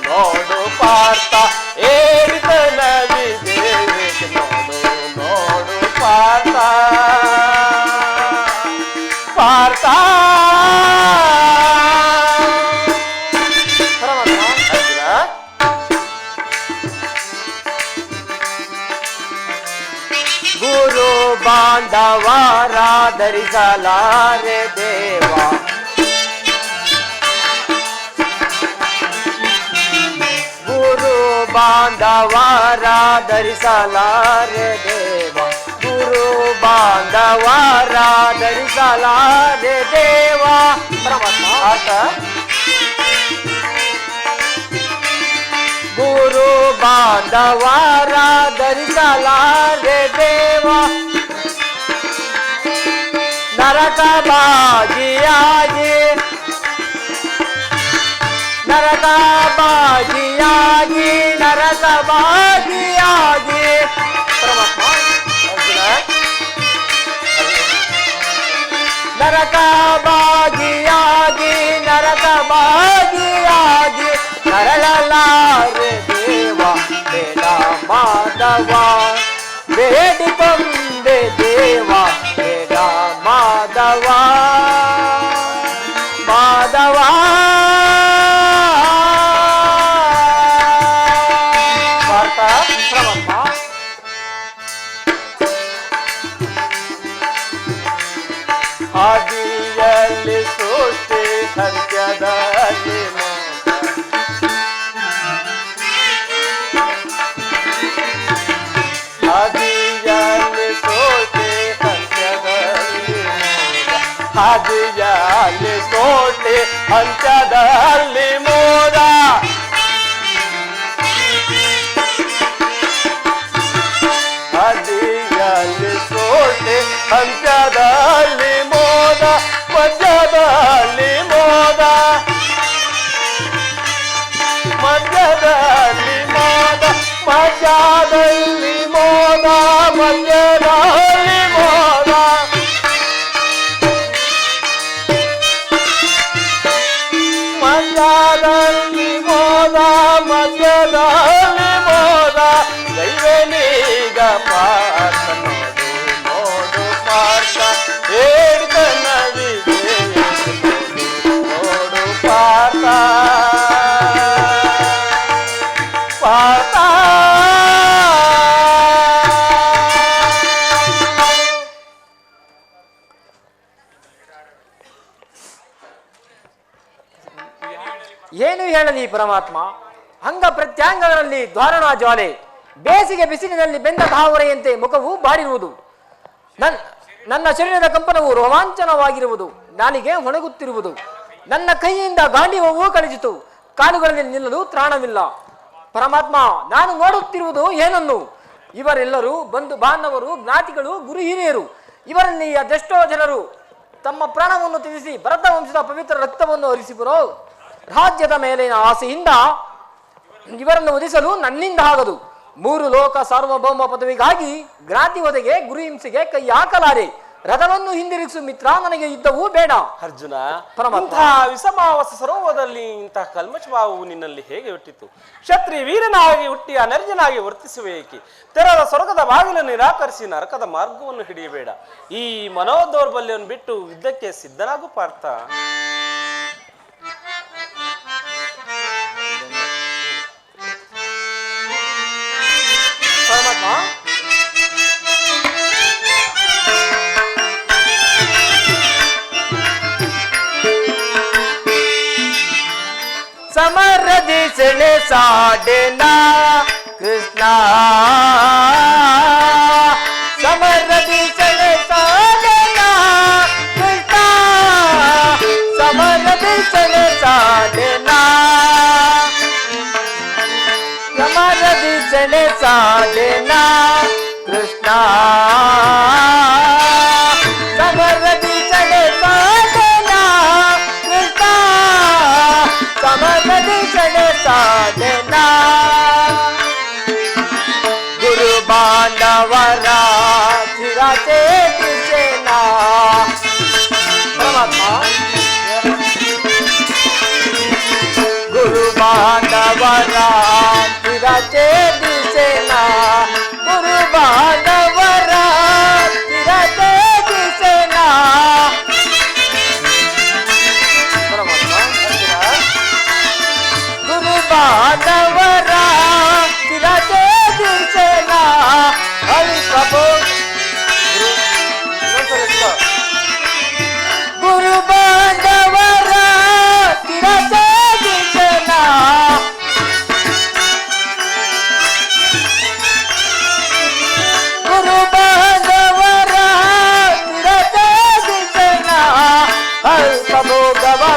ನೋಡು ಪಾರ್ಥ ಹೇಳಿದ ನವಿದೆ, ನೋಡು ಪಾರ್ಥ. ಪಾರ್ಥ ಗುರು ಬಾಂಧವರಾಧರಿಸಲಾರೆ ದೇವ. ಗುರು ಬಾಂಧವರ ಧರಿಸಲಾರೆ ದೇವ, ಗುರು ಬಾಂಧವರ ಧರಿಸಲಾರೆ ದೇವ. ಪರಮಾತ್ಮ ಆತ ಗುರು ಬಾಂಧವರ ಧರಿಸಲಾರೆ ದೇವ, ನರಕ ಭಾಗಿಯಾಗಿ ನರಕ ಭಾಗಿಯಾಗಿ ನರಕ ಭಾಗಿಯಾಗಿ. ಪರಮಾತ್ಮ ನರಕ ಭಾಗಿಯಾಗಿ ನರಕ ಭಾಗಿಯಾಗಿ ನರಳಲಾರೆ ದೇವ ಬೇಡ ಮಾಧವ, ಬೇಡಿಕೊಂಡೆ ದೇವ ಬೇಡ ಮಾಧವ ಮಾಧವ. ಆದಿಯಲ್ಲಿ ಸೃಷ್ಟಿ ಅಂತ್ಯದಲ್ಲಿ ಆದಿಯಲ್ಲಿ ಸೃಷ್ಟಿ ಅಂತ್ಯದಲ್ಲಿ ಆದಿಯಲ್ಲಿ ಸೃಷ್ಟಿ ಅಂತ್ಯದಲ್ಲಿ ಮೋದ. ಆದಿಯಲ್ಲಿ ಸೃಷ್ಟಿ ಅಂತ್ಯದಲ್ಲಿ ಮೋದ, ಮಧ್ಯದಲ್ಲಿ ಮೋದ, ಮಧ್ಯದಲ್ಲಿ ಮೋದ, ಮಧ್ಯದಲ್ಲಿ ಮೋದ, ಮಧ್ಯದಲ್ಲಿ ಮೋದ. ಮಧ್ಯದಲ್ಲಿ ಮೋದ, ಮಧ್ಯದಲ್ಲಿ ಮೋದ. ದೈವನೀಗ ಪಾರ್ಥ ನೋಡು ನೋಡು ಪಾರ್ಥ ಹೇಳಿದನವಿದೆ ನೋಡು ಪಾರ್ಥ ಪಾರ್ಥ. ಏನು ಹೇಳಲಿ ಪರಮಾತ್ಮ, ಅಂಗ ಪ್ರತ್ಯಾಂಗಗಳಲ್ಲಿ ದ್ವಾರಣ ಜ್ವಾಲೆ, ಬೇಸಿಗೆ ಬಿಸಿಲಿನಲ್ಲಿ ಬೆಂದ ತಾವರೆಯಂತೆ ಮುಖವು ಬಾಡಿರುವುದು, ನನ್ನ ಶರೀರದ ಕಂಪನವು ರೋಮಾಂಚನವಾಗಿರುವುದು, ನಾಲಿಗೆ ಒಣಗುತ್ತಿರುವುದು, ನನ್ನ ಕೈಯಿಂದ ಗಾಂಡಿವೂ ಕಳಚಿತು, ಕಾಲುಗಳಲ್ಲಿ ನಿಲ್ಲಲು ತ್ರಾಣವಿಲ್ಲ. ಪರಮಾತ್ಮ, ನಾನು ನೋಡುತ್ತಿರುವುದು ಏನನ್ನು? ಇವರೆಲ್ಲರೂ ಬಂಧು ಬಾಂಧವರು, ಜ್ಞಾತಿಗಳು, ಗುರು ಹಿರಿಯರು. ಇವರಲ್ಲಿ ಅದೆಷ್ಟೋ ಜನರು ತಮ್ಮ ಪ್ರಾಣವನ್ನು ತ್ಯಜಿಸಿ ಭರತ ವಂಶದ ಪವಿತ್ರ ರಕ್ತವನ್ನು ಹರಿಸಿಬರೋ. ರಾಜ್ಯದ ಮೇಲಿನ ಆಸೆಯಿಂದ ಇವರನ್ನು ವಧಿಸಲು ನನ್ನಿಂದ ಆಗದು. 3 ಲೋಕ ಸಾರ್ವಭೌಮ ಪದವಿಗಾಗಿ ಜ್ಞಾತಿ ಒದಗೆ ಗುರು ಹಿಂಸೆಗೆ ಕೈ ಹಾಕಲಾರೆ. ರಥವನ್ನು ಹಿಂದಿರುಗಿಸು ಮಿತ್ರ, ನನಗೆ ಯುದ್ಧವೂ ಬೇಡ. ಅರ್ಜುನ, ಇಂತಹ ವಿಷಮಾವಸ ಸರೋವರದಲ್ಲಿ ಇಂತಹ ಕಲ್ಮಶಭಾವವು ನಿನ್ನಲ್ಲಿ ಹೇಗೆ ಹುಟ್ಟಿತು? ಕ್ಷತ್ರಿಯ ವೀರನಾಗಿ ಹುಟ್ಟಿ ಅನರ್ಜನಾಗಿ ವರ್ತಿಸುವೇಕೆ? ತೆರೆದ ಸ್ವರ್ಗದ ಬಾಗಿಲು ನಿರಾಕರಿಸಿ ನರಕದ ಮಾರ್ಗವನ್ನು ಹಿಡಿಯಬೇಡ. ಈ ಮನೋದೌರ್ಬಲ್ಯವನ್ನು ಬಿಟ್ಟು ಯುದ್ಧಕ್ಕೆ ಸಿದ್ಧನಾಗು ಪಾರ್ಥ. ಸಮರದಿ ಸೆಳೆ ಸಾಡೆನ ಕೃಷ್ಣ, ಸಮರದಿ ಸೆಳೆ ಸಾಡೆನ ಕೃಷ್ಣ, ಸಮರದಿ ಸೆಳೆ ಸಾಡೆನ, ಸಮರದಿ ಸೆಳೆ ಸಾಡೆನ ಕೃಷ್ಣ, ಸಮರದಿ ಸೆಳೆ ಸಾಡೆನ ಕೃಷ್ಣ, ಸಮರದಿ ಸೆಳೆ ಸಾಡೆನ. ಗುರು ಬಾಂಧವರ ಚಿರಚೇತನ ಪರಮಾತ್ಮ, ಗುರು ಬಾಂಧವರ ಚಿರಚೇತನ, ಗುರು ಬಾಂಧವರ ಚಿರಚೇತನ ಪರಮಾತ್ಮ, ಗುರು ಬಾಂಧವರ ಚಿರಚೇತನ. ಹರಿ ಪ್ರಭು ಗುರು ಬಾಂಧವರ ಚಿರಚೇತನ,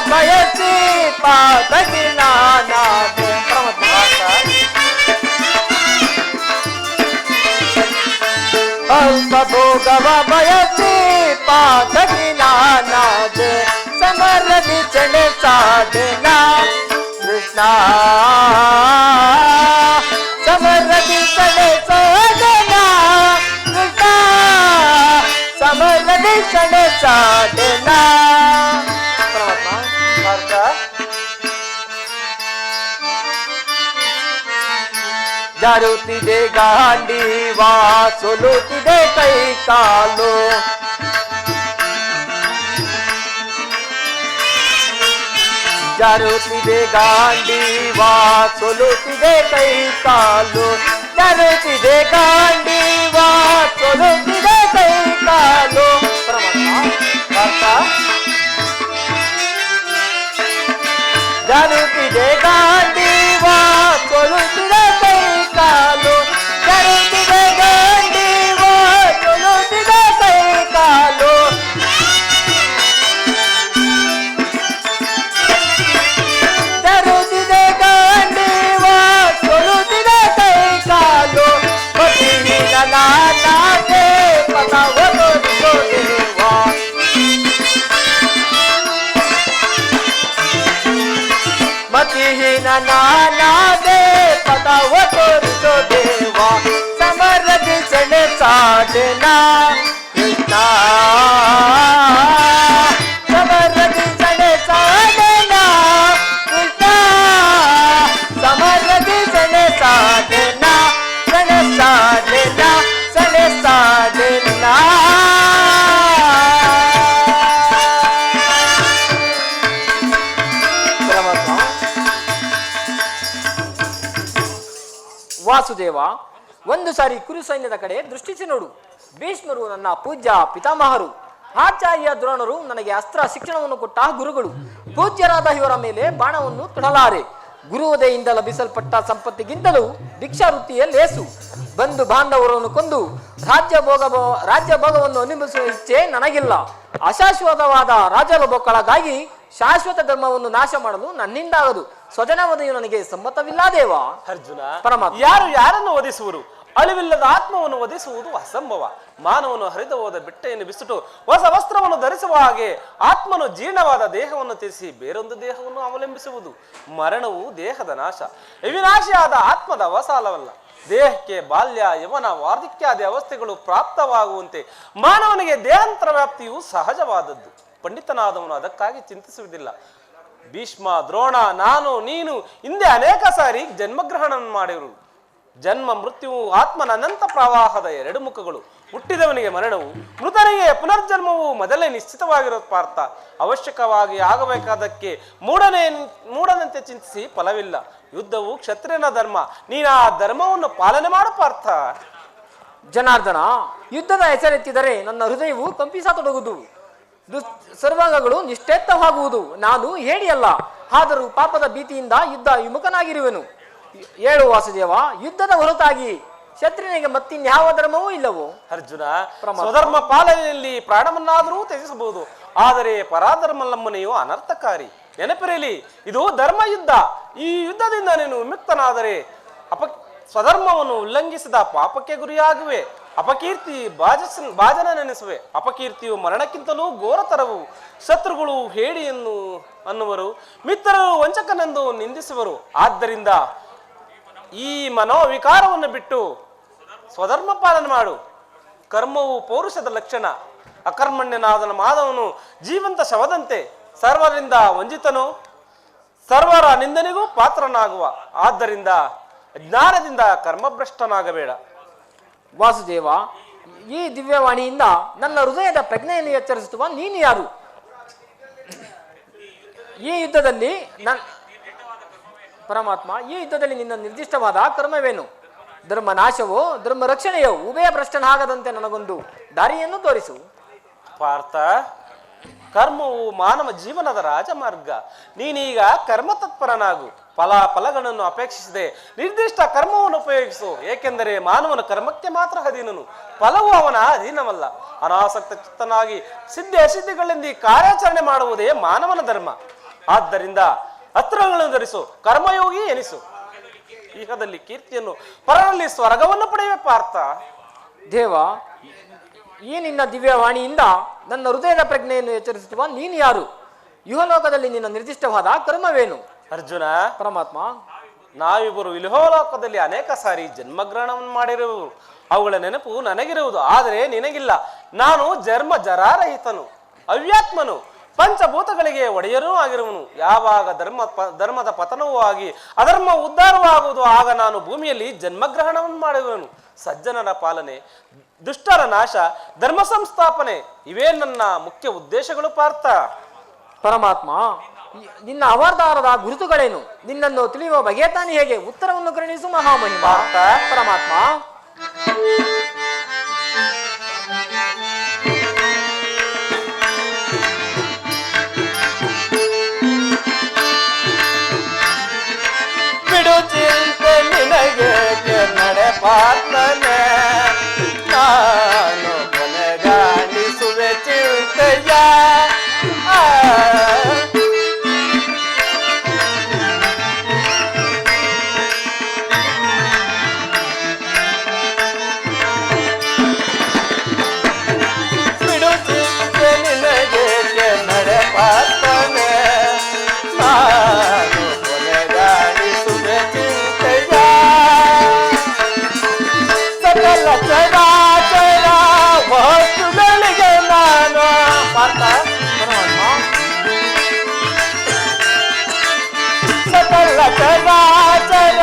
ಬಯಸಿ ಪಾದಕ್ಕೆ ನಾನಾದೆ. ಪರಮಾತ್ಮ ಅಲ್ಪ ಭೋಗವ ಬಯಸಿ ಪಾದಕ್ಕೆ ನಾನಾದೆ. ಸಮರದಿ ಚಣೆ ಸಾಧನ ಕೃಷ್ಣ ಸಮರದಿ ಚಣೆ ಸಾಧನ ಕೃಷ್ಣ ಸಮರದಿ ಚಣೆ ಸಾಧನ. ಪಾರ್ಥ, ಜಾರುತ್ತಿದೆ ಗಾಂಡೀವ ಸೋಲುತ್ತಿದೆ ಕೈ ಕಾಲು. ಜಾರುತ್ತಿದೆ ಗಾಂಡೀವ ಸೋಲುತ್ತಿದೆ ಕೈ ಕಾಲು. ಜಾರುತ್ತಿದೆ ಗಾಂಡೀವ ಸೋಲುತ್ತಿದೆ ಕೈ ಕಾಲು. ಪಾರ್ಥ, ಜಾರುತ್ತಿದೆ ಗಾಂಡೀವ ಸೋಲುತ್ತಿದೆ ಕೈ ಕಾಲು. ಜಾರುತ್ತಿದೆ ಗಾಂಡೀವ ಸೋಲುತ್ತಿದೆ ಕೈ ಕಾಲು. ಜಾರುತ್ತಿದೆ ಗಾಂಡೀವ ಸೋಲುತ್ತಿದೆ ಕೈ ಕಾಲು. ಮತಿಹೀನ ನಾನಾದೆ ಪದವನ್ನು ದೇವ. ಮತಿಹೀನ ನಾನಾದೆ ಪದವ ತೋರಿಸೋ ದೇವ. ಸಮರದಿ ಸೆಣೆ ಸಾಧನ ಕೃಷ್ಣ ಸಮರದಿ ಸೆಣೆ ಸಾಧನ ಕೃಷ್ಣ ಸಮರದಿ ಸೆಣೆ ಸಾಧನ ಸೆಣೆ ಸಾಧನ ಸೆಣೆ ಸಾಧನ. ವಾಸುದೇವ, ಒಂದು ಸಾರಿ ಕುರು ಸೈನ್ಯದ ಕಡೆ ದೃಷ್ಟಿಸಿ ನೋಡು. ಭೀಷ್ಮರು ನನ್ನ ಪೂಜ್ಯ ಪಿತಾಮಹರು, ಆಚಾರ್ಯ ದ್ರೋಣರು ನನಗೆ ಅಸ್ತ್ರ ಶಿಕ್ಷಣವನ್ನು ಕೊಟ್ಟ ಗುರುಗಳು. ಪೂಜ್ಯರಾದ ಇವರ ಮೇಲೆ ಬಾಣವನ್ನು ತೊಡಲಾರೆ. ಗುರುವುದೆಯಿಂದ ಲಭಿಸಲ್ಪಟ್ಟ ಸಂಪತ್ತಿಗಿಂತಲೂ ಭಿಕ್ಷಾವೃತ್ತಿಯೇ ಲೇಸು. ಬಂಧು ಬಾಂಧವರನ್ನು ಕೊಂದು ರಾಜ್ಯ ಭೋಗವನ್ನು ಅನುಭವಿಸುವ ಇಚ್ಛೆ ನನಗಿಲ್ಲ. ಅಶಾಶ್ವತವಾದ ರಾಜಲೋಭಕ್ಕೊಳಗಾಗಿ ಶಾಶ್ವತ ಧರ್ಮವನ್ನು ನಾಶ ಮಾಡಲು ನನ್ನಿಂದಾಗದು. ಸ್ವಜನವದೆಯು ನನಗೆ ಸಮ್ಮತವಿಲ್ಲ ದೇವ. ಅರ್ಜುನ, ಪರಮಾತ್ಮ. ಯಾರು ಯಾರನ್ನು ವಧಿಸುವರು? ಅಳಿವಿಲ್ಲದ ಆತ್ಮವನ್ನು ವಧಿಸುವುದು ಅಸಂಭವ. ಮಾನವನು ಹರಿದು ಹೋದ ಬೆಟ್ಟೆಯನ್ನು ಬಿಸಿಟು ಹೊಸ ವಸ್ತ್ರವನ್ನು ಧರಿಸುವ ಹಾಗೆ ಆತ್ಮನು ಜೀರ್ಣವಾದ ದೇಹವನ್ನು ತ್ಯಜಿಸಿ ಬೇರೊಂದು ದೇಹವನ್ನು ಅವಲಂಬಿಸುವುದು. ಮರಣವು ದೇಹದ ನಾಶ, ವಿನಾಶಿಯಾದ ಆತ್ಮದ ಅವಸಾಲವಲ್ಲ. ದೇಹಕ್ಕೆ ಬಾಲ್ಯ, ಯವನ, ವಾರ್ಧಕ್ಯಾದಿ ಅವಸ್ಥೆಗಳು ಪ್ರಾಪ್ತವಾಗುವಂತೆ ಮಾನವನಿಗೆ ದೇಹಾಂತರ ವ್ಯಾಪ್ತಿಯು ಸಹಜವಾದದ್ದು. ಪಂಡಿತನಾದವನು ಅದಕ್ಕಾಗಿ ಚಿಂತಿಸುವುದಿಲ್ಲ. ಭೀಷ್ಮ, ದ್ರೋಣ, ನಾನು, ನೀನು ಹಿಂದೆ ಅನೇಕ ಸಾರಿ ಜನ್ಮಗ್ರಹಣ ಮಾಡಿರು. ಜನ್ಮ ಮೃತ್ಯುವು ಆತ್ಮನ ಅನಂತ ಪ್ರವಾಹದ ಎರಡು ಮುಖಗಳು. ಹುಟ್ಟಿದವನಿಗೆ ಮರಣವು, ಮೃತನಿಗೆ ಪುನರ್ಜನ್ಮವು ಮೊದಲೇ ನಿಶ್ಚಿತವಾಗಿರೋ ಪಾರ್ಥ. ಅವಶ್ಯಕವಾಗಿ ಆಗಬೇಕಾದಕ್ಕೆ ಮೂಢನಂತೆ ಚಿಂತಿಸಿ ಫಲವಿಲ್ಲ. ಯುದ್ಧವು ಕ್ಷತ್ರಿಯನ ಧರ್ಮ. ನೀನು ಆ ಧರ್ಮವನ್ನು ಪಾಲನೆ ಮಾಡು ಪಾರ್ಥ. ಜನಾರ್ದನ, ಯುದ್ಧದ ಹೆಸರೆತ್ತಿದರೆ ನನ್ನ ಹೃದಯವು ಕಂಪಿಸತೊಡಗುವುದು. ಸರ್ವಾಂಗಗಳು ನಿಷ್ಠೆತ್ತವಾಗುವುದು. ನಾನು ಹೇಳಿಯಲ್ಲ, ಆದರೂ ಪಾಪದ ಭೀತಿಯಿಂದ ಯುದ್ಧ ವಿಮುಖನಾಗಿರುವೆನು. ಹೇಳು ವಾಸುದೇವ, ಯುದ್ಧದ ಹೊರತಾಗಿ ಕ್ಷತ್ರಿಯನಿಗೆ ಮತ್ತಿನ್ಯಾವ ಧರ್ಮವೂ ಇಲ್ಲವೋ? ಅರ್ಜುನ, ಸ್ವಧರ್ಮ ಪಾಲನೆಯಲ್ಲಿ ಪ್ರಾಣವನ್ನಾದರೂ ತ್ಯಜಿಸಬಹುದು, ಆದರೆ ಪರಾಧರ್ಮಲಂಬನೆಯು ಅನರ್ಥಕಾರಿ. ನೆನಪಿರಲಿ, ಇದು ಧರ್ಮ ಯುದ್ಧ. ಈ ಯುದ್ಧದಿಂದ ನೀನು ವಿಮುಕ್ತನಾದರೆ ಸ್ವಧರ್ಮವನ್ನು ಉಲ್ಲಂಘಿಸಿದ ಪಾಪಕ್ಕೆ ಗುರಿಯಾಗುವೆ. ಅಪಕೀರ್ತಿ ಭಾಜನ ನೆನೆಸುವೆ. ಅಪಕೀರ್ತಿಯು ಮರಣಕ್ಕಿಂತಲೂ ಘೋರತರವು. ಶತ್ರುಗಳು ಹೇಡಿಯನ್ನು ಅನ್ನುವರು, ಮಿತ್ರರು ವಂಚಕನೆಂದು ನಿಂದಿಸುವರು. ಆದ್ದರಿಂದ ಈ ಮನೋವಿಕಾರವನ್ನು ಬಿಟ್ಟು ಸ್ವಧರ್ಮ ಪಾಲನೆ ಮಾಡು. ಕರ್ಮವು ಪೌರುಷದ ಲಕ್ಷಣ. ಅಕರ್ಮಣ್ಯನಾದನ ಮಾಧವನು ಜೀವಂತ ಶವದಂತೆ, ಸರ್ವರಿಂದ ವಂಚಿತನು, ಸರ್ವರ ನಿಂದನೆಗೂ ಪಾತ್ರನಾಗುವ. ಆದ್ದರಿಂದ ಜ್ಞಾನದಿಂದ ಕರ್ಮಭ್ರಷ್ಟನಾಗಬೇಡ. ವಾಸುದೇವ, ಈ ದಿವ್ಯವಾಣಿಯಿಂದ ನನ್ನ ಹೃದಯದ ಪ್ರಜ್ಞೆಯನ್ನು ಎಚ್ಚರಿಸುವ ನೀನು ಯಾರು? ಈ ಯುದ್ಧದಲ್ಲಿ ಪರಮಾತ್ಮ, ಈ ಯುದ್ಧದಲ್ಲಿ ನಿನ್ನ ನಿರ್ದಿಷ್ಟವಾದ ಕರ್ಮವೇನು? ಧರ್ಮ ನಾಶವೋ ಧರ್ಮ ರಕ್ಷಣೆಯೋ? ಉಭಯ ಭ್ರಷ್ಟನಾಗದಂತೆ ನನಗೊಂದು ದಾರಿಯನ್ನು ತೋರಿಸು. ಪಾರ್ಥ, ಕರ್ಮವು ಮಾನವ ಜೀವನದ ರಾಜಮಾರ್ಗ. ನೀನೀಗ ಕರ್ಮತತ್ಪರನಾಗು. ಫಲಗಳನ್ನು ಅಪೇಕ್ಷಿಸದೆ ನಿರ್ದಿಷ್ಟ ಕರ್ಮವನ್ನು ಉಪಯೋಗಿಸು. ಏಕೆಂದರೆ ಮಾನವನ ಕರ್ಮಕ್ಕೆ ಮಾತ್ರ ಅಧೀನನು, ಫಲವು ಅವನ ಅಧೀನವಲ್ಲ. ಅನಾಸಕ್ತ ಚಿತ್ತನಾಗಿ ಸಿದ್ಧಿ ಅಸಿದ್ಧಿಗಳಿಂದ ಕಾರ್ಯಾಚರಣೆ ಮಾಡುವುದೇ ಮಾನವನ ಧರ್ಮ. ಆದ್ದರಿಂದ ಅಸ್ತ್ರಗಳನ್ನು ಧರಿಸು, ಕರ್ಮಯೋಗಿ ಎನಿಸು. ಇಹದಲ್ಲಿ ಕೀರ್ತಿಯನ್ನು, ಪರರಲ್ಲಿ ಸ್ವರ್ಗವನ್ನು ಪಡೆಯುವೆ ಪಾರ್ಥ. ದೇವ, ಈ ನಿನ್ನ ದಿವ್ಯವಾಣಿಯಿಂದ ನನ್ನ ಹೃದಯದ ಪ್ರಜ್ಞೆಯನ್ನು ಎಚ್ಚರಿಸುವ ನೀನು ಯಾರು? ಯುಹಲೋಕದಲ್ಲಿ ನಿನ್ನ ನಿರ್ದಿಷ್ಟವಾದ ಕರ್ಮವೇನು? ಅರ್ಜುನ, ಪರಮಾತ್ಮ, ನಾವಿಬ್ಬರು ಇಲೋಲೋಕದಲ್ಲಿ ಅನೇಕ ಸಾರಿ ಜನ್ಮಗ್ರಹಣವನ್ನು ಮಾಡಿರುವುದು, ಅವುಗಳ ನೆನಪು ನನಗಿರುವುದು, ಆದರೆ ನಿನಗಿಲ್ಲ. ನಾನು ಜರಾರಹಿತನು, ಅವ್ಯಾತ್ಮನು, ಪಂಚಭೂತಗಳಿಗೆ ಒಡೆಯರೂ ಆಗಿರುವನು. ಯಾವಾಗ ಧರ್ಮದ ಪತನವೂ ಆಗಿ ಅಧರ್ಮ ಉದ್ಧಾರವಾಗುವುದು, ಆಗ ನಾನು ಭೂಮಿಯಲ್ಲಿ ಜನ್ಮಗ್ರಹಣವನ್ನು ಮಾಡುವನು. ಸಜ್ಜನರ ಪಾಲನೆ, ದುಷ್ಟರ ನಾಶ, ಧರ್ಮ ಸಂಸ್ಥಾಪನೆ ಇವೇ ನನ್ನ ಮುಖ್ಯ ಉದ್ದೇಶಗಳು ಪಾರ್ಥ. ಪರಮಾತ್ಮ, ನಿನ್ನ ಅವತಾರದ ಗುರುತುಗಳೇನು? ನಿನ್ನನ್ನು ತಿಳಿಯುವ ಬಗೆ ತಾನೇ ಹೇಗೆ? ಉತ್ತರವನ್ನು ಕರುಣಿಸು ಮಹಾಮಹಿಮ. ಪರಮಾತ್ಮ, ಬಿಡು ಚಿಂತೆ ನಿನಗೆ ನಡೆ ಪಾರ್ಥನೆ, ನಾನು ಕೊನೆಗಾಣಿಸುವೆ ಚಿಂತೆಯ. ಬಿಡು ಚಿಂತೆ ನಿನಗೆ ನಡೆ ಪಾರ್ಥನೆ, ನಾನು ಕೊನೆಗಾಣಿಸುವೆ ಚಿಂತೆಯ. ಸಕಲ ಚರಾಚರ ವಸ್ತುಗಳಿಗೆ ನಾನು ಪಾರ್ಥ. ಸಕಲ ಚರಾಚರ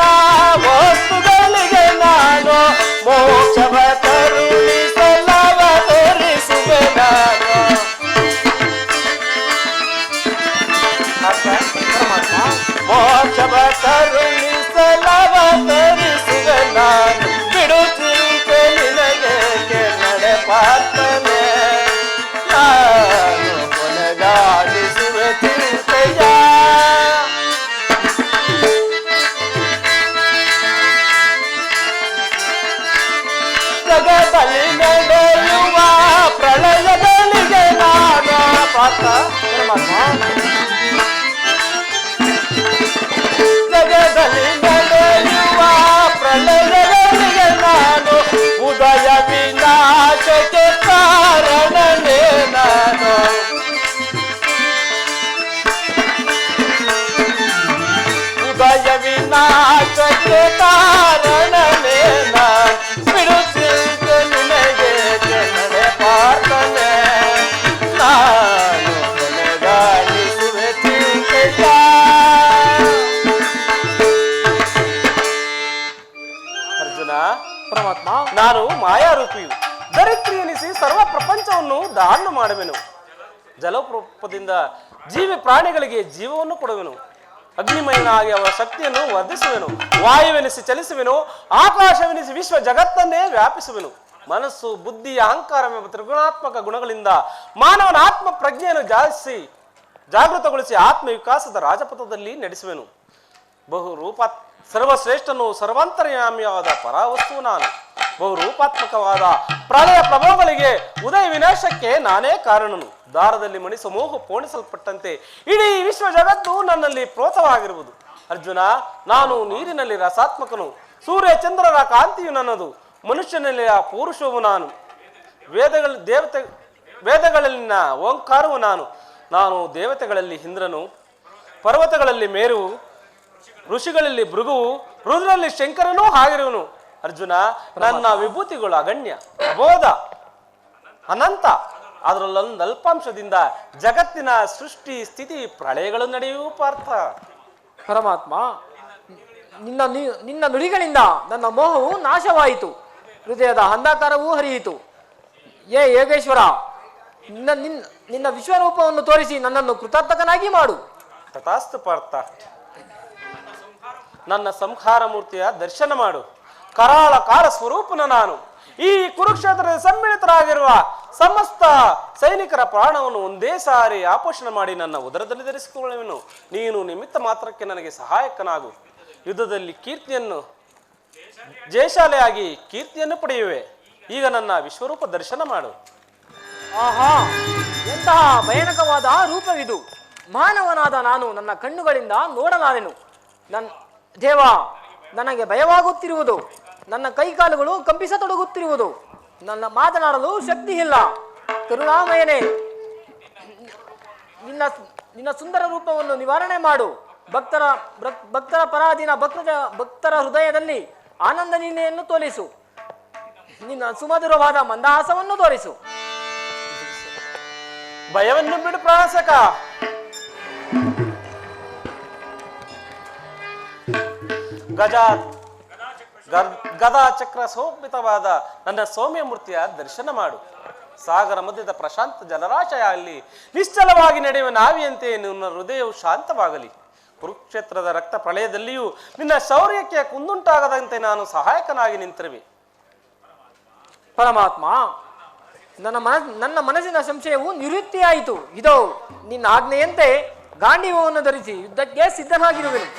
ವಸ್ತುಗಳಿಗೆ ನಾನು ಮೋಕ್ಷವ ಕರುಣಿಸಲವ ತೋರಿಸುವೆ ನಾನು. ಮೋಕ್ಷವ ಕರುಣಿಸಲವ ತೋರಿಸುವೆ ನಾನು. ಬಿಡು ಚಿಂತೆ ನಿನಗೆ ನಡೆ ಪಾರ್ಥನೆ, ನಾನು ಕೊನೆಗಾಣಿಸುವೆ ಚಿಂತೆಯ. ಜಗದಲ್ಲಿ ನಡೆಯುವ ಪ್ರಳಯಗಳಿಗೆ ನಾನು ಪಾರ್ಥ. ಜಗದಲ್ಲಿ ನಡೆಯುವ ಪ್ರಳಯಗಳಿಗೆ ನಾನು ಉದಯ ವಿನಾಶಕ್ಕೆ ಕಾರಣನೇ ನಾನು. ಉದಯ ವಿನಾಶಕ್ಕೆ ಕಾರಣನೇ ನಾನು. ಬಿಡು ಚಿಂತೆ ನಿನಗೆ ನಡೆ ಪಾರ್ಥನೆ, ನಾನು ಕೊನೆಗಾಣಿಸುವೆ ಚಿಂತೆಯ. ಅರ್ಜುನ, ಪರಮಾತ್ಮ, ನಾನು ಮಾಯಾರೂಪಿಯು, ಧರಿತ್ರಿ ಎನಿಸಿ ಸರ್ವ ಪ್ರಪಂಚವನ್ನು ಧಾರಣ ಮಾಡುವೆನು. ಜಲರೂಪದಿಂದ ಜೀವಿ ಪ್ರಾಣಿಗಳಿಗೆ ಜೀವವನ್ನು ಕೊಡುವೆನು. ಅಗ್ನಿಮಯನಾಗಿ ಅವರ ಶಕ್ತಿಯನ್ನು ವರ್ಧಿಸುವೆನು. ವಾಯುವೆನಿಸಿ ಚಲಿಸುವೆನು. ಆಕಾಶವೆನಿಸಿ ವಿಶ್ವ ಜಗತ್ತನ್ನೇ ವ್ಯಾಪಿಸುವೆನು. ಮನಸ್ಸು, ಬುದ್ಧಿ, ಅಹಂಕಾರವೆಂಬ ತ್ರಿಗುಣಾತ್ಮಕ ಗುಣಗಳಿಂದ ಮಾನವನ ಆತ್ಮ ಪ್ರಜ್ಞೆಯನ್ನು ಜಾಗೃತಗೊಳಿಸಿ ಆತ್ಮ ವಿಕಾಸದ ರಾಜಪಥದಲ್ಲಿ ನಡೆಸುವೆನು. ಬಹುರೂಪ ಸರ್ವಶ್ರೇಷ್ಠನು, ಸರ್ವಾಂತರ್ಯಾಮಿಯಾದ ಪರಾವಸ್ತುವು ನಾನು. ಬಹುರೂಪಾತ್ಮಕವಾದ ಪ್ರಳಯ ಪ್ರಭಾವಗಳಿಗೆ, ಉದಯ ವಿನಾಶಕ್ಕೆ ನಾನೇ ಕಾರಣನು. ದಾರದಲ್ಲಿ ಮಣಿ ಸಮೂಹ ಪೋಣಿಸಲ್ಪಟ್ಟಂತೆ ಇಡೀ ವಿಶ್ವ ಜಗತ್ತು ನನ್ನಲ್ಲಿ ಪ್ರೋತವಾಗಿರುವುದು. ಅರ್ಜುನ, ನಾನು ನೀರಿನಲ್ಲಿ ರಸಾತ್ಮಕನು. ಸೂರ್ಯ ಚಂದ್ರರ ಕಾಂತಿಯು ನನ್ನದು. ಮನುಷ್ಯನಲ್ಲಿಯ ಪುರುಷವು ನಾನು. ವೇದಗಳಲ್ಲಿನ ಓಂಕಾರವು ನಾನು. ನಾನು ದೇವತೆಗಳಲ್ಲಿ ಇಂದ್ರನು, ಪರ್ವತಗಳಲ್ಲಿ ಮೇರುವು, ಋಷಿಗಳಲ್ಲಿ ಭೃಗುವು, ರುದ್ರಲ್ಲಿ ಶಂಕರನೂ ಆಗಿರುವನು. ಅರ್ಜುನ, ನನ್ನ ವಿಭೂತಿಗಳು ಅಗಣ್ಯ, ಅಬೋಧ, ಅನಂತ. ಅದರಲ್ಲೊಂದು ಅಲ್ಪಾಂಶದಿಂದ ಜಗತ್ತಿನ ಸೃಷ್ಟಿ, ಸ್ಥಿತಿ, ಪ್ರಳಯಗಳು ನಡೆಯುವ ಪಾರ್ಥ. ಪರಮಾತ್ಮ, ನಿನ್ನ ನುಡಿಗಳಿಂದ ನನ್ನ ಮೋಹವು ನಾಶವಾಯಿತು, ಹೃದಯದ ಅಂಧಕಾರವೂ ಹರಿಯಿತು. ಯೋಗೇಶ್ವರ, ನಿನ್ನ ವಿಶ್ವರೂಪವನ್ನು ತೋರಿಸಿ ನನ್ನನ್ನು ಕೃತಾರ್ಥಕನಾಗಿ ಮಾಡು. ತಥಾಸ್ತು ಪಾರ್ಥ. ನನ್ನ ಸಂಹಾರ ಮೂರ್ತಿಯ ದರ್ಶನ ಮಾಡು. ಕರಾಳ ಕಾಲ ಸ್ವರೂಪನ ನಾನು. ಈ ಕುರುಕ್ಷೇತ್ರದ ಸಮ್ಮಿಳಿತರಾಗಿರುವ ಸಮಸ್ತ ಸೈನಿಕರ ಪ್ರಾಣವನ್ನು ಒಂದೇ ಸಾರಿ ಆಪೋಷಣ ಮಾಡಿ ನನ್ನ ಉದರದಲ್ಲಿ ಧರಿಸಿಕೊಳ್ಳುವೆನು. ನೀನು ನಿಮಿತ್ತ ಮಾತ್ರಕ್ಕೆ ನನಗೆ ಸಹಾಯಕನಾಗು. ಯುದ್ಧದಲ್ಲಿ ಜಯಶಾಲೆಯಾಗಿ ಕೀರ್ತಿಯನ್ನು ಪಡೆಯುವೆ. ಈಗ ನನ್ನ ವಿಶ್ವರೂಪ ದರ್ಶನ ಮಾಡು. ಆಹಾ, ಎಂತಹ ಭಯಾನಕವಾದ ರೂಪವಿದು! ಮಾನವನಾದ ನಾನು ನನ್ನ ಕಣ್ಣುಗಳಿಂದ ನೋಡಲಾರೆನು. ದೇವ, ನನಗೆ ಭಯವಾಗುತ್ತಿರುವುದು, ನನ್ನ ಕೈಕಾಲುಗಳು ಕಂಪಿಸತೊಡಗುತ್ತಿರುವುದು, ನನ್ನ ಮಾತನಾಡಲು ಶಕ್ತಿ ಇಲ್ಲ. ಕರುಣಾಮಯನೇ, ನಿನ್ನ ಸುಂದರ ರೂಪವನ್ನು ನಿವಾರಣೆ ಮಾಡು. ಭಕ್ತರ ಪರಾಧೀನ ಭಕ್ತರ ಹೃದಯದಲ್ಲಿ ಆನಂದ ನಿನ್ನೆಯನ್ನು ತೋರಿಸು. ನಿನ್ನ ಸುಮಧುರವಾದ ಮಂದಹಾಸವನ್ನು ತೋರಿಸು. ಭಯವನ್ನು ಬಿಡು ಪ್ರಾಣಸಕ. ಗದಾ ಚಕ್ರ ಶೋಭಿತವಾದ ನನ್ನ ಸೌಮ್ಯ ಮೂರ್ತಿಯ ದರ್ಶನ ಮಾಡು. ಸಾಗರ ಮಧ್ಯದ ಪ್ರಶಾಂತ ಜಲರಾಶಯ ಅಲ್ಲಿ ನಿಶ್ಚಲವಾಗಿ ನಡೆಯುವ ನಾವಿಯಂತೆ ನಿನ್ನ ಹೃದಯವು ಶಾಂತವಾಗಲಿ. ಕುರುಕ್ಷೇತ್ರದ ರಕ್ತ ಪ್ರಳಯದಲ್ಲಿಯೂ ನಿನ್ನ ಶೌರ್ಯಕ್ಕೆ ಕುಂದುಂಟಾಗದಂತೆ ನಾನು ಸಹಾಯಕನಾಗಿ ನಿಂತಿರುವೆ. ಪರಮಾತ್ಮ, ನನ್ನ ಮನಸ್ಸಿನ ಸಂಶಯವು ನಿವೃತ್ತಿಯಾಯಿತು. ಇದೋ ನಿನ್ನ ಆಜ್ಞೆಯಂತೆ ಗಾಂಡೀವವನ್ನು ಧರಿಸಿ ಯುದ್ಧಕ್ಕೆ ಸಿದ್ಧನಾಗಿರುವೆನು.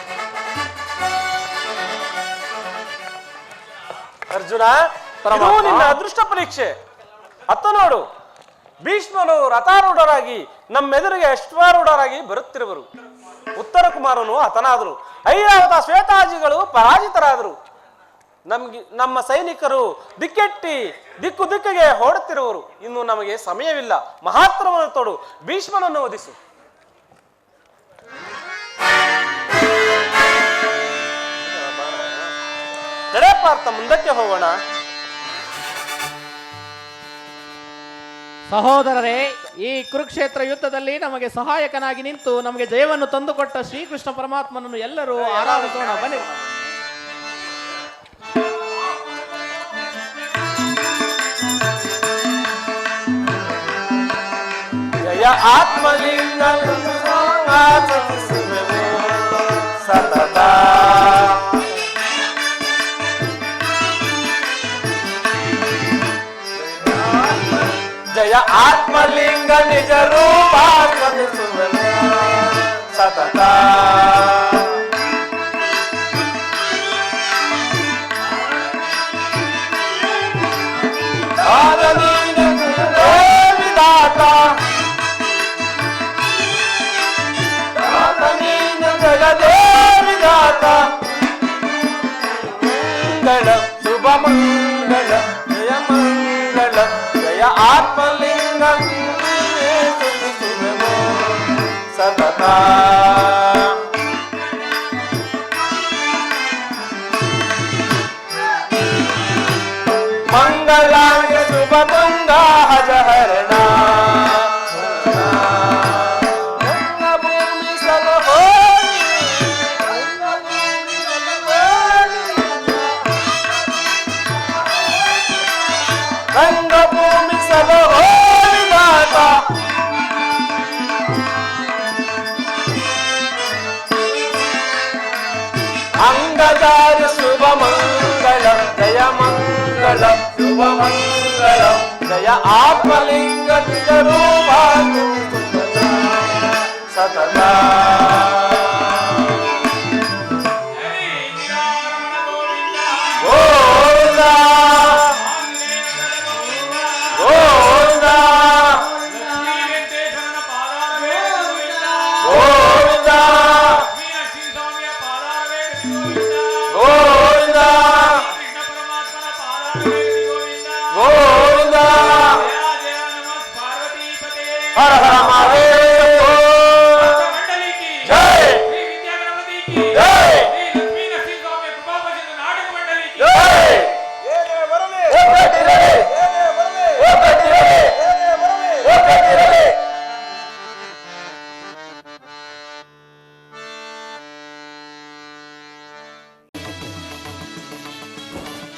ಅರ್ಜುನ, ನಿನ್ನ ಅದೃಷ್ಟ ಪರೀಕ್ಷೆ. ಅತ್ತ ನೋಡು, ಭೀಷ್ಮನು ರಥಾರೂಢರಾಗಿ ನಮ್ಮೆದುರಿಗೆ ಅಶ್ವಾರೂಢರಾಗಿ ಬರುತ್ತಿರುವರು. ಉತ್ತರ ಕುಮಾರನು ಹತನಾದರು. ಐರಾವತ ಶ್ವೇತಾಜಿಗಳು ಪರಾಜಿತರಾದರು. ನಮ್ಮ ಸೈನಿಕರು ದಿಕ್ಕೆಟ್ಟಿ ದಿಕ್ಕಿಗೆ ಓಡುತ್ತಿರುವರು. ಇನ್ನು ನಮಗೆ ಸಮಯವಿಲ್ಲ. ಮಹಾತ್ರವನ್ನು ತೊಡು, ಭೀಷ್ಮನನ್ನು ವಧಿಸು. ಪಾರ್ಥ, ಮುಂದಕ್ಕೆ ಹೋಗೋಣ. ಸಹೋದರರೇ, ಈ ಕುರುಕ್ಷೇತ್ರ ಯುದ್ಧದಲ್ಲಿ ನಮಗೆ ಸಹಾಯಕನಾಗಿ ನಿಂತು ನಮಗೆ ಜಯವನ್ನು ತಂದುಕೊಟ್ಟ ಶ್ರೀಕೃಷ್ಣ ಪರಮಾತ್ಮನನ್ನು ಎಲ್ಲರೂ ಆರಾಧಿಸೋಣ. ಬನ್ನಿ. ಜಯ ಆತ್ಮಲಿಂಗ ಸತತ. ಜಯ ಆತ್ಮಲಿಂಗ ನಿಜ ರೂಪ ಸತತ. ವಿಧಾತ ಜಗದೇವಿದಾತ ಮಂಗಳ ಶುಭ ಮಂಗಳ ಜಯ ಮಂಗಳ ಜಯ ಆತ್ಮಲಿಂಗ ಸತತ. ಮಂಗಳಾಂಗ ಶುಭ ಮಂಗ ಹಜ ಹರಣ. ರಂಗಭೂಮಿ ಸಲಹೋವಿದಾತ ಅಂಗಜಾರಿ ಶುಭ ಮಂಗಳ ಜಯ ಮಂಗಳ ಶುಭ ಮಂಗಳ ಜಯ ಆತ್ಮಲಿಂಗ ನಿಜ ರೂಪ